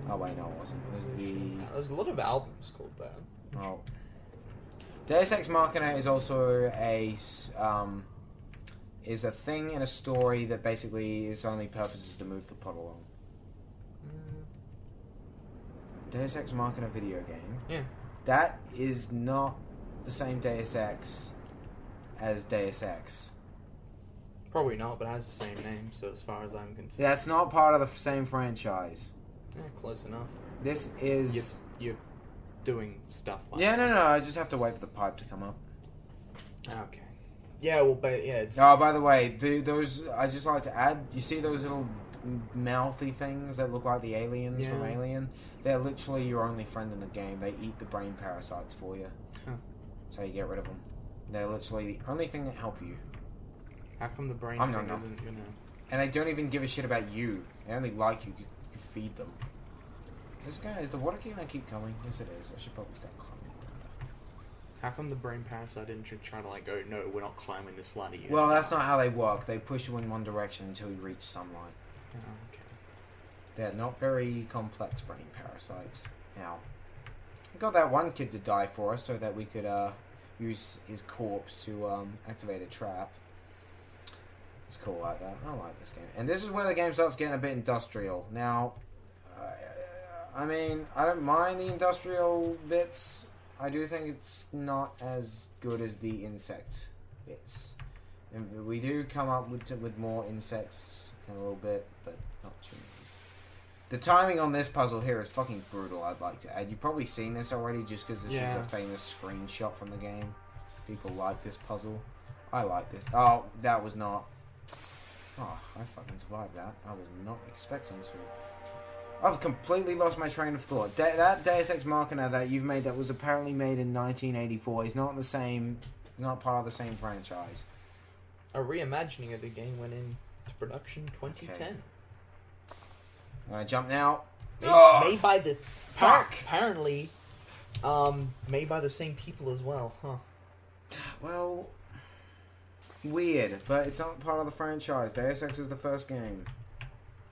Oh wait, no, it wasn't. It was the... There's a lot of albums called that. Oh. Deus Ex Machina is also is a thing in a story that basically its only purpose is to move the plot along. Deus Ex Machina video game. Yeah. That is not the same Deus Ex as Deus Ex. Probably not, but it has the same name, so as far as I'm concerned. That's not part of the same franchise. Yeah, close enough. This is... You're doing stuff like that. No, I just have to wait for the pipe to come up. Okay. Yeah, well, but yeah, it's... Oh, by the way, those... I just like to add, you see those little mouthy things that look like the aliens from Alien? They're literally your only friend in the game. They eat the brain parasites for you. Huh. That's how you get rid of them. They're literally the only thing that help you. How come the brain thing isn't gonna... And they don't even give a shit about you. They only like you because you feed them. This guy, is the water gonna keep coming? Yes, it is. I should probably start climbing. How come the brain parasite didn't try to like go, no, we're not climbing this ladder yet? Well, that's not how they work. They push you in one direction until you reach sunlight. Oh, okay. They're not very complex brain parasites. Now, we got that one kid to die for us so that we could use his corpse to activate a trap. It's cool like that. I like this game. And this is where the game starts getting a bit industrial. Now, I mean, I don't mind the industrial bits. I do think it's not as good as the insect bits. And we do come up with more insects in a little bit, but not too many. The timing on this puzzle here is fucking brutal, I'd like to add. You've probably seen this already just because this is a famous screenshot from the game. People like this puzzle. I like this. Oh, that was not... Oh, I fucking survived that. I was not expecting to. I've completely lost my train of thought. That Deus Ex Machina that you've made that was apparently made in 1984 is not the same... Not part of the same franchise. A reimagining of the game went into production 2010. Okay. I'm gonna jump now. Made by the... Fuck! Apparently, made by the same people as well, huh? Well... Weird, but it's not part of the franchise. Deus Ex is the first game.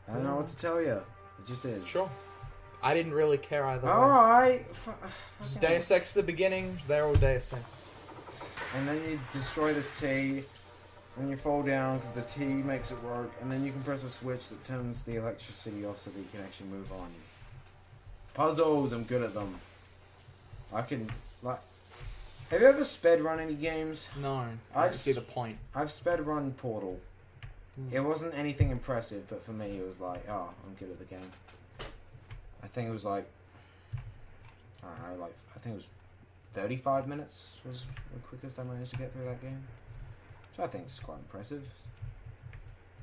I don't know what to tell you. It just is. Sure. I didn't really care either way. Alright. Deus Ex the beginning, they're all Deus Ex. And then you destroy this T, and you fall down because the T makes it work, and then you can press a switch that turns the electricity off so that you can actually move on. Puzzles, I'm good at them. I can, like... Have you ever sped run any games? No, I see the point. I've sped run Portal. It wasn't anything impressive, but for me it was like, oh, I'm good at the game. I think it was like, I don't know, like, I think it was 35 minutes was the quickest I managed to get through that game. Which I think is quite impressive.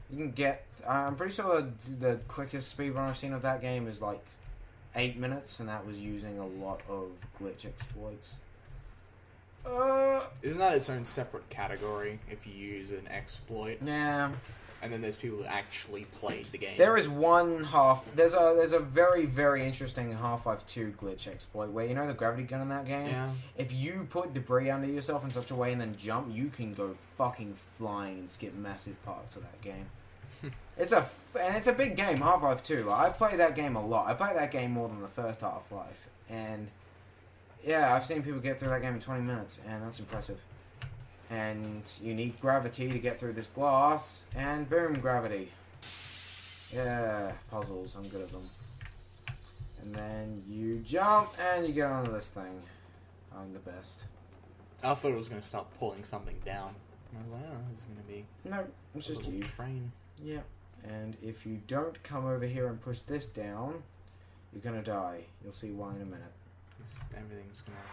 You can get, I'm pretty sure the quickest speedrun I've seen of that game is like 8 minutes, and that was using a lot of glitch exploits. Isn't that its own separate category if you use an exploit? Yeah. And then there's people that actually played the game. There is one half. There's a very, very interesting Half-Life 2 glitch exploit where, you know, the gravity gun in that game? Yeah. If you put debris under yourself in such a way and then jump, you can go fucking flying and skip massive parts of that game. It's a big game, Half-Life 2. Like, I've played that game a lot. I played that game more than the first Half-Life. And, yeah, I've seen people get through that game in 20 minutes, and that's impressive. And you need gravity to get through this glass, and boom, gravity. Yeah, puzzles, I'm good at them. And then you jump, and you get onto this thing. I'm the best. I thought it was going to start pulling something down. I was like, oh, this is going to be No, it's just you. Train. Yeah, and if you don't come over here and push this down, you're going to die. You'll see why in a minute. Everything's going to...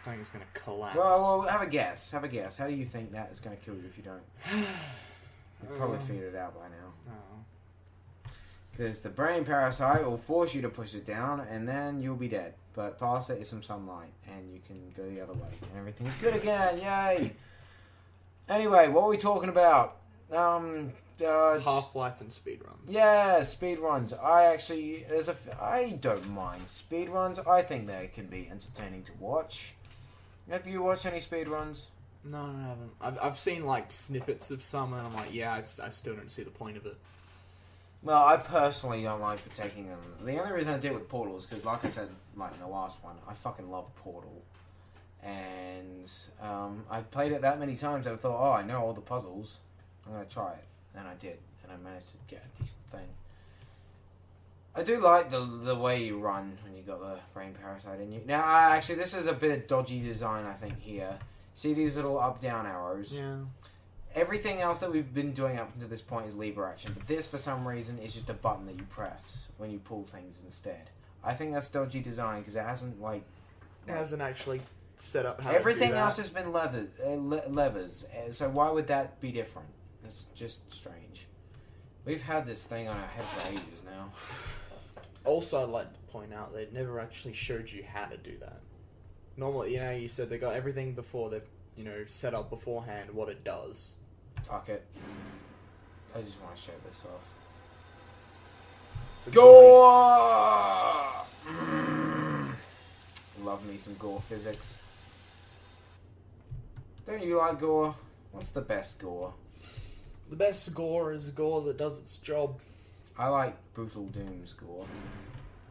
I think it's going to collapse. Well, have a guess. Have a guess. How do you think that is going to kill you if you don't? You've probably figured it out by now. Oh. Because the brain parasite will force you to push it down, and then you'll be dead. But past it is some sunlight, and you can go the other way, and everything's good again. Yay! Anyway, what are we talking about? Half-Life and speedruns. Yeah, speedruns. I don't mind speedruns. I think they can be entertaining to watch. Have you watched any speedruns? No, I haven't. I've seen like snippets of some, and I'm like, yeah, I still don't see the point of it. Well, I personally don't like partaking them. The only reason I did with Portal is because, like I said, like in the last one, I fucking love Portal. And I played it that many times that I thought, oh, I know all the puzzles. I'm going to try it. And I did. And I managed to get a decent thing. I do like the way you run when you got the brain parasite in you. Now, actually, this is a bit of dodgy design, I think, here. See these little up-down arrows? Yeah. Everything else that we've been doing up until this point is lever action, but this, for some reason, is just a button that you press when you pull things instead. I think that's dodgy design, because it hasn't, like... It hasn't actually set up how everything to do that. else has been levers, so why would that be different? It's just strange. We've had this thing on our head for ages now. Also, I'd like to point out they never actually showed you how to do that. Normally, you know, you said they got everything before they've, you know, set up beforehand what it does. Fuck it. I just want to show this off. It's a Gore! Love me some gore physics. Don't you like gore? What's the best gore? The best gore is gore that does its job. I like Brutal Doom's gore.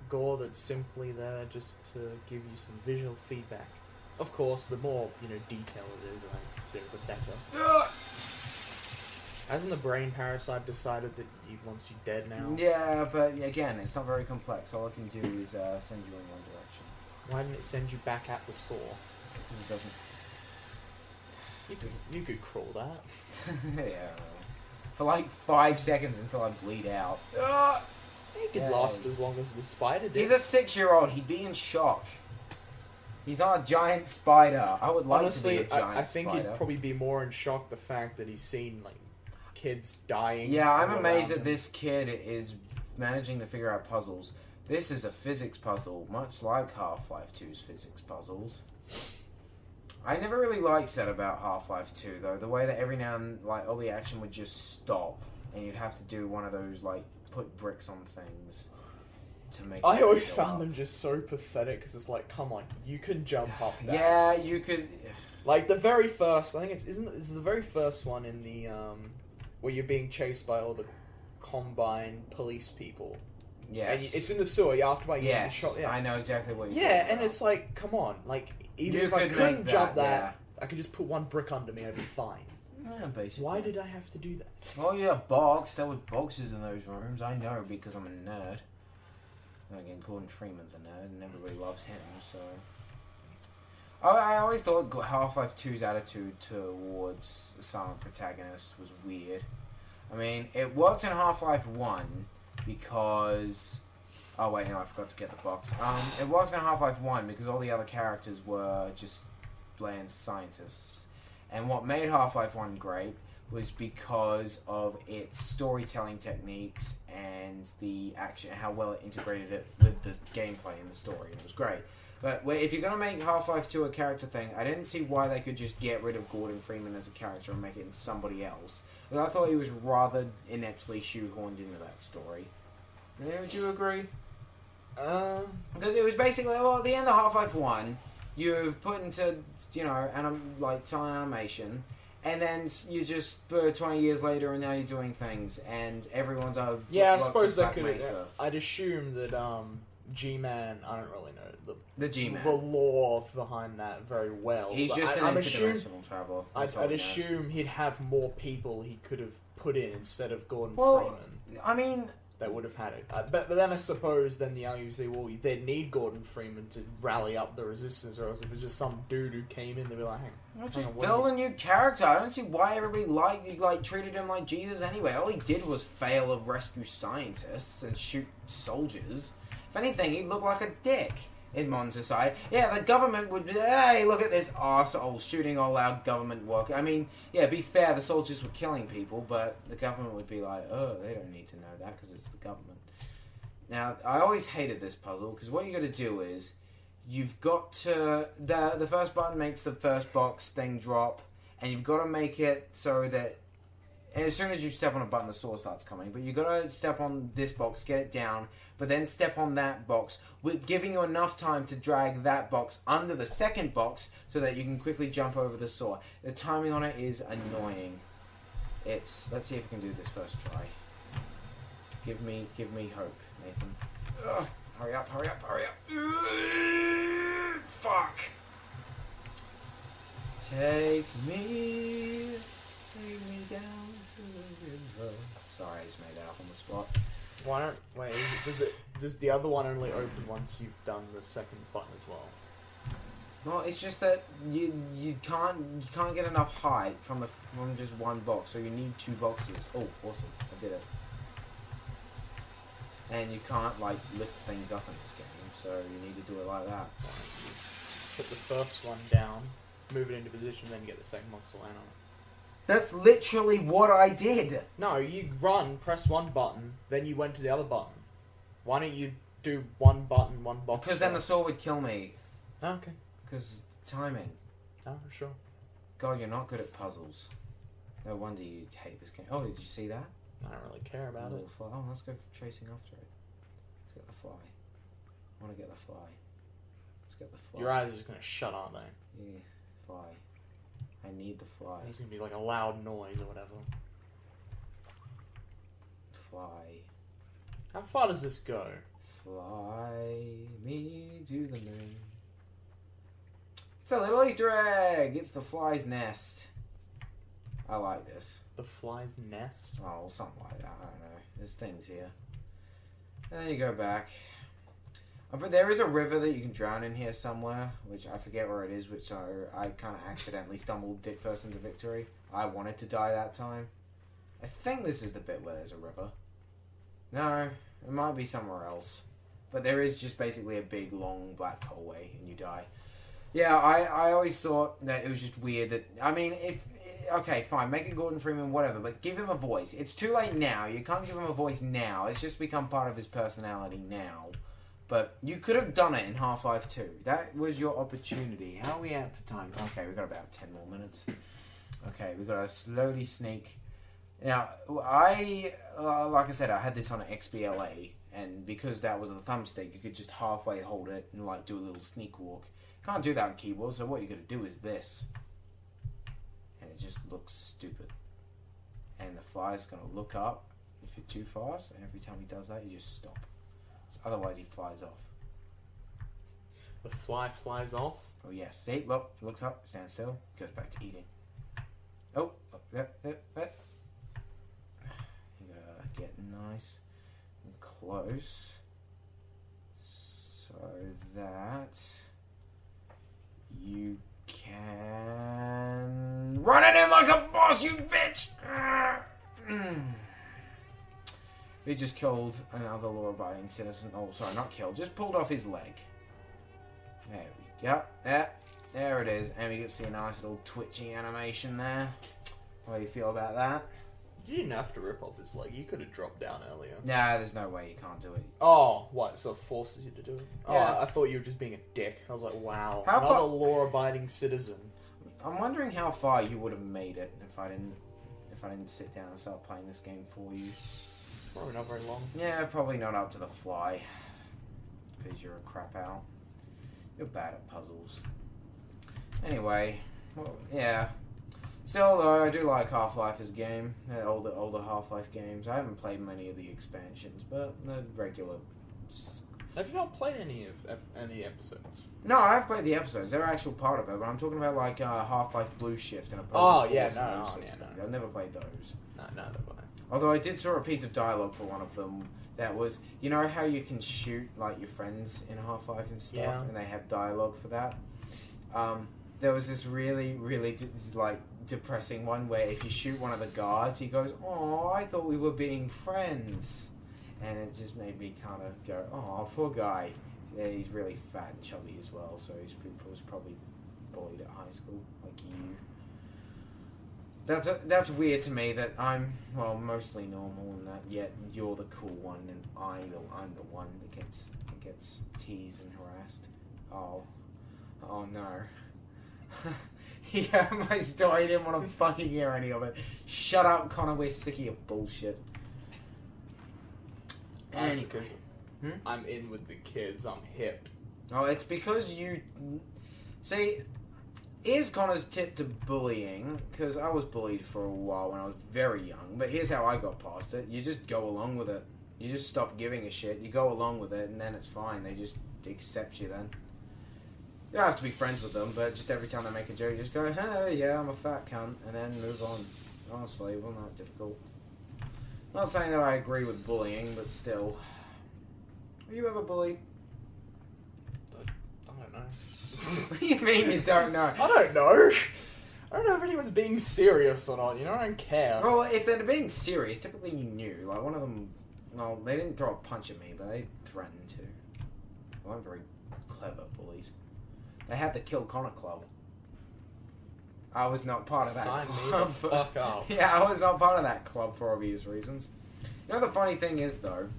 Gore that's simply there just to give you some visual feedback. Of course, the more, you know, detail it is, I consider the better. Hasn't the brain parasite decided that he wants you dead now? Yeah, but again, it's not very complex. All I can do is send you in one direction. Why didn't it send you back at the saw? It doesn't. You could crawl that. Yeah. For like 5 seconds until I bleed out. He could last as long as the spider did. He's a 6-year-old. He'd be in shock. He's not a giant spider. I would like Honestly, to be a giant I think spider. he'd probably be more in shock the fact that he's seen, like, kids dying. Yeah, I'm all amazed around that this kid is managing to figure out puzzles. This is a physics puzzle, much like Half-Life 2's physics puzzles. I never really liked that about Half-Life 2, though. The way that every now and like all the action would just stop, and you'd have to do one of those, like, put bricks on things to make. I always go found up. them just so pathetic because it's like, come on, you can jump up that. Yeah, you could. Like the very first, I think this is the very first one in the where you're being chased by all the Combine police people. Yes. And it's in the sewer. You have to getting Yes, shot. Yeah, I know exactly what you're yeah, talking and about. it's like, come on, like even You if I could couldn't make jump that, that, I could just put one brick under me. I'd be fine. Yeah, basically. Why did I have to do that? Oh yeah, box. There were boxes in those rooms. I know because I'm a nerd. And again, Gordon Freeman's a nerd, and everybody loves him. So, I always thought Half-Life 2's attitude towards the silent protagonist was weird. I mean, it worked in Half-Life 1 because. Oh wait, no, I forgot to get the box. It worked in Half-Life 1 because all the other characters were just bland scientists. And what made Half-Life 1 great was because of its storytelling techniques and the action, how well it integrated it with the gameplay and the story. And it was great. But if you're gonna make Half-Life 2 a character thing, I didn't see why they could just get rid of Gordon Freeman as a character and make it into somebody else. But I thought he was rather ineptly shoehorned into that story. Yeah, would you agree? Because it was basically, well, at the end of Half-Life 1, you've put into, time animation, and then you just 20 years later, and now you're doing things, and everyone's a yeah. I suppose that could. I'd assume that G-Man. I don't really know the G-Man, the lore behind that very well. He's just an interdimensional traveler. I'd assume he'd have more people he could have put in instead of Gordon Freeman. I mean, that would have had it. But then I suppose then the argument is, well, they'd need Gordon Freeman to rally up the resistance, or else if it's just some dude who came in, they'd be like, just build a new character. I don't see why everybody treated him like Jesus anyway. All he did was fail to rescue scientists and shoot soldiers. If anything, he'd look like a dick in modern society. Yeah, the government would be, hey, look at this arsehole shooting all our government work. I mean, yeah, be fair, the soldiers were killing people, but the government would be like, oh, they don't need to know that because it's the government. Now, I always hated this puzzle, because what you got to do is, you've got to, the first button makes the first box thing drop, and you've got to make it so that as soon as you step on a button, the sword starts coming. But you've got to step on this box, get it down, but then step on that box, with giving you enough time to drag that box under the second box so that you can quickly jump over the sword. The timing on it is annoying. Let's see if we can do this first try. Give me hope, Nathan. Ugh, hurry up. Fuck. Take me down to the river. Sorry, I just made that up on the spot. Does the other one only open once you've done the second button as well? No, it's just that you can't get enough height from just one box, so you need two boxes. Oh, awesome! I did it. And you can't lift things up in this game, so you need to do it like that. Put the first one down, move it into position, then get the second box to land on it. That's literally what I did. No, you press one button, then you went to the other button. Why don't you do one button, one box? Because then the sword would kill me. Oh, okay. Because timing. Oh, sure. God, you're not good at puzzles. No wonder you hate this game. Oh, did you see that? I don't really care about it. Fly. Oh, let's go chasing after it. Let's get the fly. I want to get the fly. Let's get the fly. Your eyes are just going to shut, aren't they? Yeah, fly. I need the fly. It's going to be like a loud noise or whatever. Fly. How far does this go? Fly me to the moon. It's a little Easter egg! It's the fly's nest. I like this. The fly's nest? Oh, something like that. I don't know. There's things here. And then you go back. But there is a river that you can drown in here somewhere, which I forget where it is, which I kind of accidentally stumbled dick first into victory. I wanted to die that time. I think this is the bit where there's a river. No, it might be somewhere else. But there is just basically a big, long black hallway, and you die. Yeah, I always thought that it was just weird that... I mean, okay, fine, make it Gordon Freeman, whatever, but give him a voice. It's too late now. You can't give him a voice now. It's just become part of his personality now. But you could have done it in Half-Life 2. That was your opportunity. How are we at for time? Okay, we've got about 10 more minutes. Okay, we've got to slowly sneak. Now, like I said, I had this on an XBLA, and because that was a thumbstick, you could just halfway hold it and do a little sneak walk. Can't do that on keyboard, so what you're going to do is this. And it just looks stupid. And the fly's going to look up if you're too fast, and every time he does that, you just stop. So otherwise, he flies off. The fly flies off? Oh, yes. See? Look, he looks up, stands still, goes back to eating. Oh, you gotta get nice and close so that you can run it in like a boss, you bitch! He just killed another law-abiding citizen. Oh, sorry, not killed. Just pulled off his leg. There we go. There it is. And we get to see a nice little twitchy animation there. How do you feel about that? You didn't have to rip off his leg. You could have dropped down earlier. Nah, there's no way you can't do it. Oh, what? So it forces you to do it? Yeah. Oh, I thought you were just being a dick. I was like, wow. How Another far- law-abiding citizen. I'm wondering how far you would have made it if I didn't sit down and start playing this game for you. Probably not very long. Yeah, probably not up to the fly. Because you're a crap out. You're bad at puzzles. Anyway, well, yeah. Still, though, I do like Half-Life as a game. All the Half-Life games. I haven't played many of the expansions, but the regular. Have you not played any episodes? No, I've played the episodes. They're actual part of it, but I'm talking about like Half-Life Blue Shift and Oh, yeah, no. I've never played those. No, that one. Although I did saw a piece of dialogue for one of them that was, you know how you can shoot like your friends in Half-Life and stuff, Yeah. and they have dialogue for that. There was this really like depressing one where if you shoot one of the guards, he goes, "Oh, I thought we were being friends," and it just made me kind of go, "Oh, poor guy." Yeah, he's really fat and chubby as well, so he was probably bullied at high school like you. That's weird to me that I'm, well, mostly normal and that yet you're the cool one and I'm the one that gets teased and harassed. Oh no. He heard my story. He didn't want to fucking hear any of it. Shut up, Connor. We're sick of your bullshit. Because I'm in with the kids. I'm hip. Oh, it's because you... See, here's Connor's tip to bullying, because I was bullied for a while when I was very young, but here's how I got past it. You just go along with it. You just stop giving a shit. You go along with it, and then it's fine. They just accept you then. You don't have to be friends with them, but just every time they make a joke, you just go, "Hey, yeah, I'm a fat cunt," and then move on. Honestly, it wasn't that difficult. Not saying that I agree with bullying, but still. Were you ever bullied? I don't know. What do you mean you don't know? I don't know. I don't know if anyone's being serious or not. You know, I don't care. Well, if they're being serious, typically you knew. Like, one of them... Well, they didn't throw a punch at me, but they threatened to. They weren't very clever bullies. They had the Kill Connor Club. I was not part of that Sign me club. the fuck up. Yeah, I was not part of that club for obvious reasons. You know, the funny thing is, though,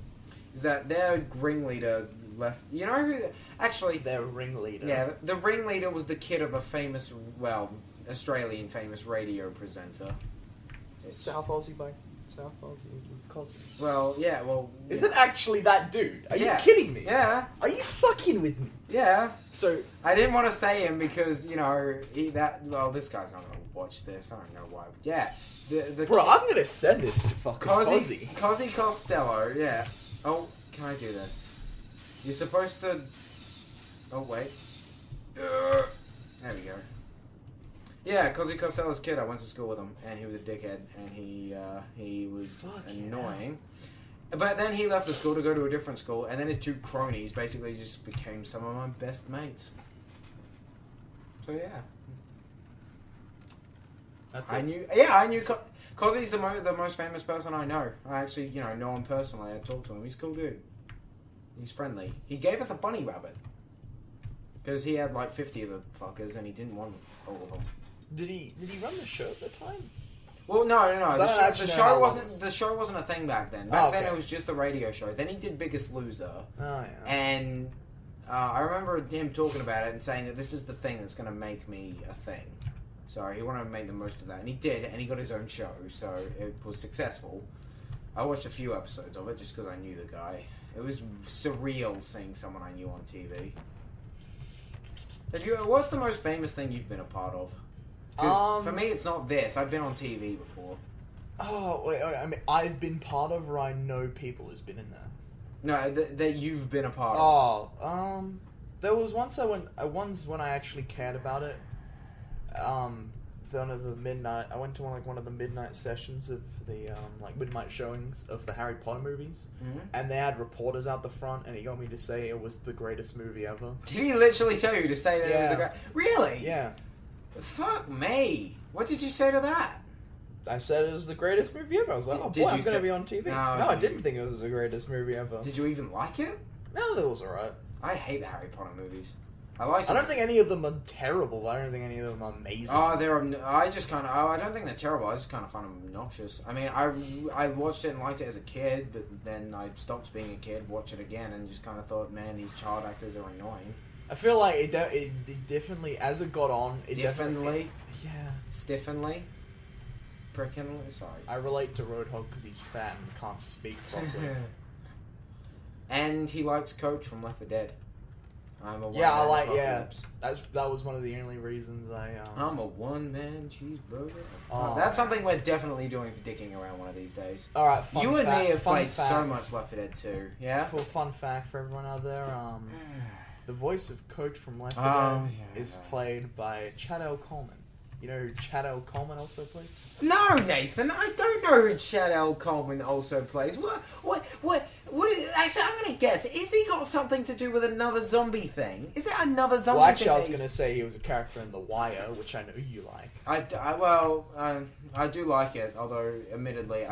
is that their ringleader left... You know who... Actually... Their ringleader. Yeah, the ringleader was the kid of a famous, well, Australian famous radio presenter. South Aussie cousin. Well, yeah, well... Is yeah. it actually that dude? Are Yeah. you kidding me? Yeah, Are you fucking with me? yeah. So, I didn't want to say him because, you know, well, this guy's not going to watch this. I don't know why. But yeah. The bro, I'm gonna send this to fucking Aussie. Cozzy Costello, yeah. Oh, can I do this? You're supposed to... Oh, wait. There we go. Yeah, Cozzy Costello's kid, I went to school with him, and he was a dickhead, and he was annoying. But then he left the school to go to a different school, and then his two cronies basically just became some of my best mates. So yeah. That's I it. knew Cozzy's the most famous person I know. I actually, know him personally. I talked to him. He's a cool dude. He's friendly. He gave us a bunny rabbit. Because he had like 50 of the fuckers, and he didn't want all of them. Did he run the show at the time? Well, no. The show wasn't a thing back then. Back then it was just a radio show. Then he did Biggest Loser. Oh, yeah. And I remember him talking about it and saying that this is the thing that's going to make me a thing. So he wanted to make the most of that. And he did, and he got his own show, so it was successful. I watched a few episodes of it just because I knew the guy. It was surreal seeing someone I knew on TV. What's the most famous thing you've been a part of? Because for me, it's not this. I've been on TV before. Oh, wait, I mean, I've been part of, or I know people who's been in there? No, that you've been a part of. Oh, there was once when I actually cared about it. I went to one of the midnight sessions of the midnight showings of the Harry Potter movies, and they had reporters out the front, and he got me to say it was the greatest movie ever. Did he literally tell you to say that it was the great? Really? Yeah. Fuck me. What did you say to that? I said it was the greatest movie ever. I was like, oh boy, I'm going to be on TV. No, I didn't think it was the greatest movie ever. Did you even like it? No, it was alright. I hate the Harry Potter movies. I like. I don't think any of them are terrible. I don't think any of them are amazing. Oh, I just kind of. Oh, I don't think they're terrible. I just kind of find them obnoxious. I mean, I watched it and liked it as a kid, but then I stopped being a kid, watched it again, and just kind of thought, man, these child actors are annoying. I feel like it definitely, as it got on, Differently. Yeah. Stiffenly. Prickenly. Sorry. I relate to Roadhog because he's fat and can't speak properly. And he likes Coach from Left 4 Dead. I'm a Yeah, I one-man like. apocalypse. Yeah, that was one of the only reasons I. I'm a one-man cheeseburger. Oh, That's something we're definitely doing for dicking around one of these days. All right, you and me have played so much Left 4 Dead 2, yeah? For fun fact for everyone out there, the voice of Coach from Left 4 Dead is played by Chad L. Coleman. You know who Chad L. Coleman also plays? No, Nathan, I don't know who Chad L. Coleman also plays. What is, actually, I'm going to guess. Is he got something to do with another zombie thing? Is it another zombie Well, actually, thing? I was going to say he was a character in The Wire, which I know you like. I do like it, although, admittedly,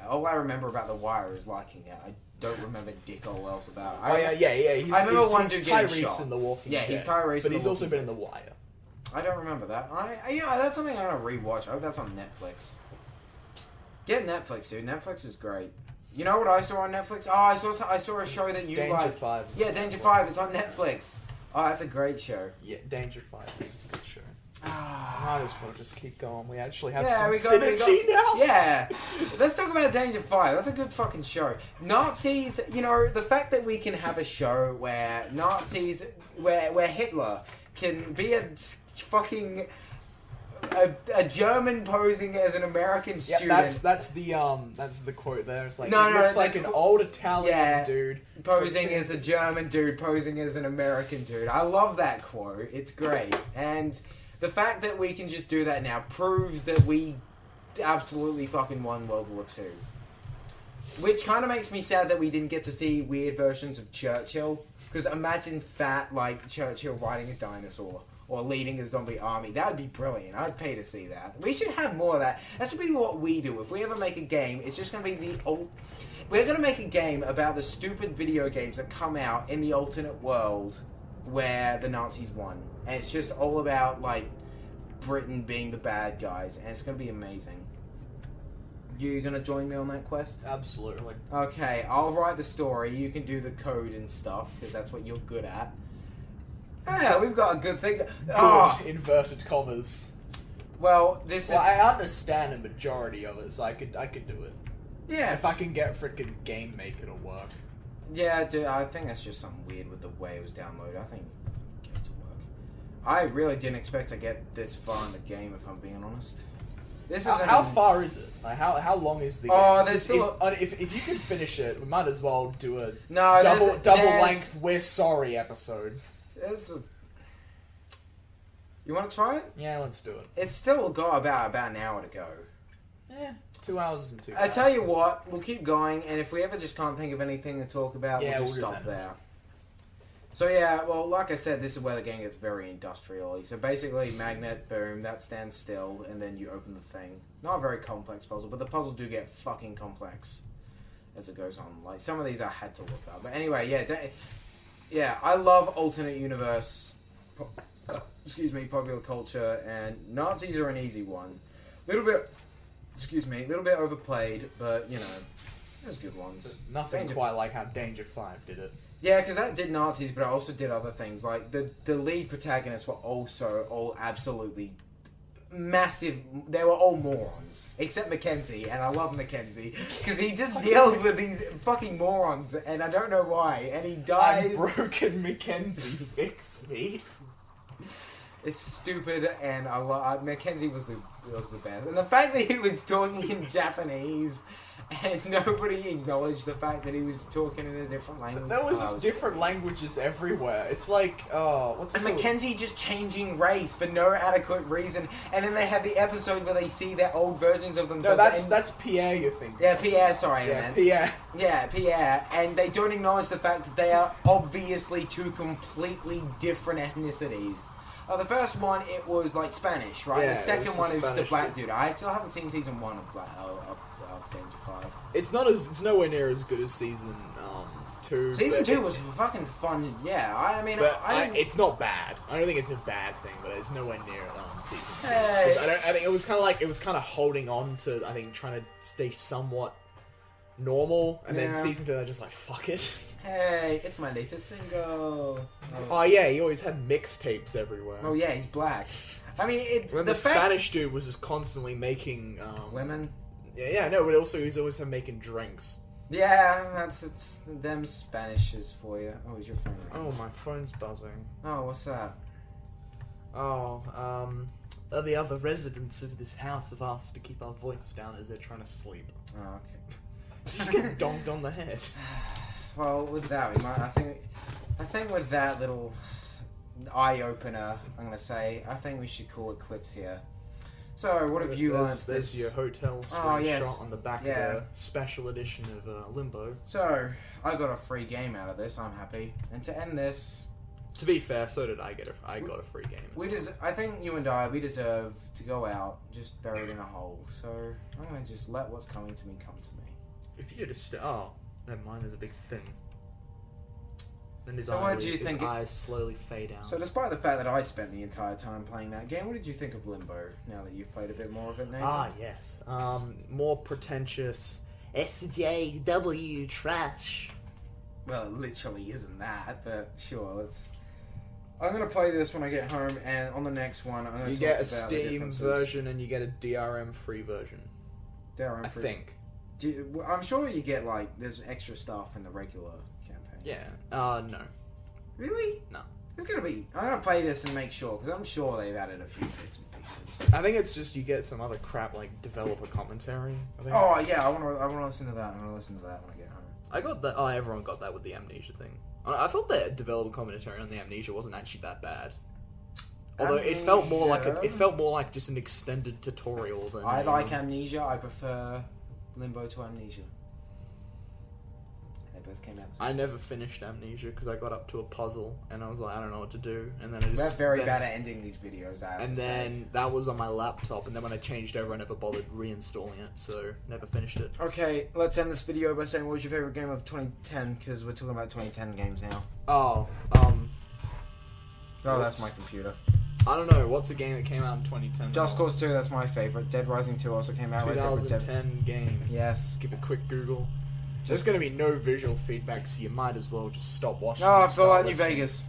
all I remember about The Wire is liking it. I don't remember dick all else about it. He's, I remember one dude getting Tyrese shot. in The Walking Dead. Yeah, he's Tyrese. But he's also been in The Wire. I don't remember that. That's something I'm gonna rewatch. I hope that's on Netflix. Get Netflix, dude. Netflix is great. You know what I saw on Netflix? Oh, I saw a show that you Danger like. 5. Yeah, Danger 5. It's on Netflix. Oh, that's a great show. Yeah, Danger 5 is a good show. Ah. Might as well just keep going. We actually have Yeah, some synergy now. Yeah. Let's talk about Danger 5. That's a good fucking show. Nazis, the fact that we can have a show where Nazis, where Hitler can be a fucking... A German posing as an American student. Yeah, that's the quote there. It's like, No, it looks like an old Italian dude posing as a German dude, posing as an American dude. I love that quote. It's great. And the fact that we can just do that now proves that we absolutely fucking won World War II. Which kind of makes me sad that we didn't get to see weird versions of Churchill. Because imagine fat, like, Churchill riding a dinosaur. Or leading a zombie army. That would be brilliant. I'd pay to see that. We should have more of that. That should be what we do. If we ever make a game, it's just going to be we're going to make a game about the stupid video games that come out in the alternate world where the Nazis won. And it's just all about, like, Britain being the bad guys. And it's going to be amazing. You going to join me on that quest? Absolutely. Okay, I'll write the story. You can do the code and stuff, because that's what you're good at. Yeah, we've got a good thing. Good, inverted commas. Well, this is... I understand a majority of it, so I could do it. Yeah. If I can get frickin' Game Maker to work. Yeah, dude, I think that's just something weird with the way it was downloaded. I think get it to work. I really didn't expect to get this far in the game, if I'm being honest. This is how far is it? Like, how long is the game? Oh, there's still... If you could finish it, we might as well do a double length We're Sorry episode. You want to try it? Yeah, let's do it. It's still got about an hour to go. Yeah, 2 hours isn't too bad. I tell you what, we'll keep going, and if we ever just can't think of anything to talk about, we'll just stop there. So yeah, well, like I said, this is where the game gets very industrial-y. So basically, magnet, boom, that stands still, and then you open the thing. Not a very complex puzzle, but the puzzles do get fucking complex as it goes on. Like, some of these I had to look up. But anyway, yeah, I love alternate universe, popular culture, and Nazis are an easy one. A little bit overplayed, but, there's good ones. But nothing quite like how Danger 5 did it. Yeah, because that did Nazis, but it also did other things. Like, the lead protagonists were also all absolutely massive. They were all morons. Except Mackenzie, and I love Mackenzie. Because he just deals with these fucking morons, and I don't know why. And he dies... I'm broken, Mackenzie. Fix me. It's stupid, and Mackenzie was the best. And the fact that he was talking in Japanese... And nobody acknowledged the fact that he was talking in a different language. There was just different languages everywhere. It's like, what's it called? Mackenzie just changing race for no adequate reason. And then they had the episode where they see their old versions of themselves. No, that's Pierre, you think. Yeah, Pierre, sorry, yeah, man. Pierre. Yeah, Pierre. And they don't acknowledge the fact that they are obviously two completely different ethnicities. The first one, it was like Spanish, right? Yeah, the second one is the black dude. dude. I still haven't seen season 1 of Danger 5. It's nowhere near as good as season 2. Season 2 was fucking fun. Yeah, I mean, But I didn't... it's not bad. I don't think it's a bad thing, but it's nowhere near season 2. Hey. 'Cause I think it was kind of holding on to, I think, trying to stay somewhat normal, and then season 2 they're just like, fuck it. Hey, it's my latest single. Oh yeah, he always had mixtapes everywhere. Oh yeah, he's black. I mean, it's When the Spanish dude was just constantly making women. Yeah, no, but also he's always making drinks. Yeah, it's them Spanishes for you. Oh, is your phone ringing? Oh, my phone's buzzing. Oh, what's that? Oh, the other residents of this house have asked to keep our voice down as they're trying to sleep. Oh, okay. Just get donked on the head. Well, with that, we might. I think with that little eye opener, I'm gonna say, I think we should call it quits here. So, what have you learned? There's your hotel screenshot on the back of the special edition of Limbo. So, I got a free game out of this. I'm happy. And to end this, to be fair, so did I. I got a free game. I think you and I, we deserve to go out just buried in a hole. So, I'm gonna just let what's coming to me come to me. If you just never mind. There's a big thing. Then his eyes slowly fade out. So despite the fact that I spent the entire time playing that game, what did you think of Limbo, now that you've played a bit more of it, Nathan? Yes. More pretentious SJW trash. Well, it literally isn't that, but sure, I'm going to play this when I get home, and on the next one, I'm going to You get a Steam version and you get a DRM free version. DRM free? I think. I'm sure you get, there's extra stuff in the regular campaign. Yeah. No. Really? No. It's going to be... I'm going to play this and make sure, because I'm sure they've added a few bits and pieces. I think it's just you get some other crap, like developer commentary. I think. Oh, yeah, I want to listen to that. I want to listen to that when I get home. I got that... Oh, everyone got that with the Amnesia thing. I thought the developer commentary on the Amnesia wasn't actually that bad. Although it felt more like just an extended tutorial than... I like Amnesia. I prefer Limbo to Amnesia. They both came out. I never finished Amnesia because I got up to a puzzle and I was like, I don't know what to do, and then I just... We're very bad at ending these videos, I have and to then say. That was on my laptop, and then when I changed over, I never bothered reinstalling it, so never finished it. Okay, let's end this video by saying what was your favourite game of 2010, because we're talking about 2010 games now. Oh, that's my computer. I don't know, what's a game that came out in 2010? Just Cause 2, that's my favourite. Dead Rising 2 also came out. 2010 games. Yes. Give a quick Google. There's going to be no visual feedback, so you might as well just stop watching. Oh, Fallout New Vegas.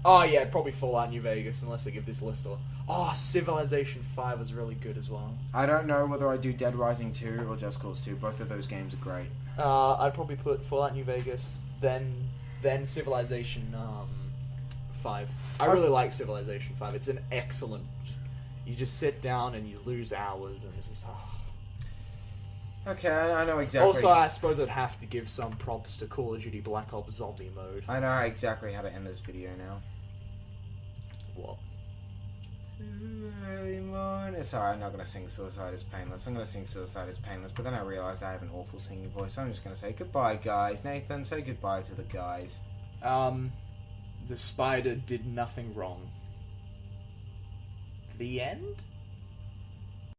Oh, yeah, probably Fallout New Vegas, unless they give this list a... Oh, Civilization 5 was really good as well. I don't know whether I do Dead Rising 2 or Just Cause 2. Both of those games are great. I'd probably put Fallout New Vegas, then Civilization 5. I really like Civilization 5. It's an excellent... You just sit down and you lose hours, and it's just... Okay, I know exactly. Also, I suppose I'd have to give some props to Call of Duty Black Ops Zombie Mode. I know exactly how to end this video now. What? Early morning. Sorry, I'm not going to sing Suicide is Painless. I'm going to sing Suicide is Painless, but then I realised I have an awful singing voice, so I'm just going to say goodbye, guys. Nathan, say goodbye to the guys. The spider did nothing wrong. The end?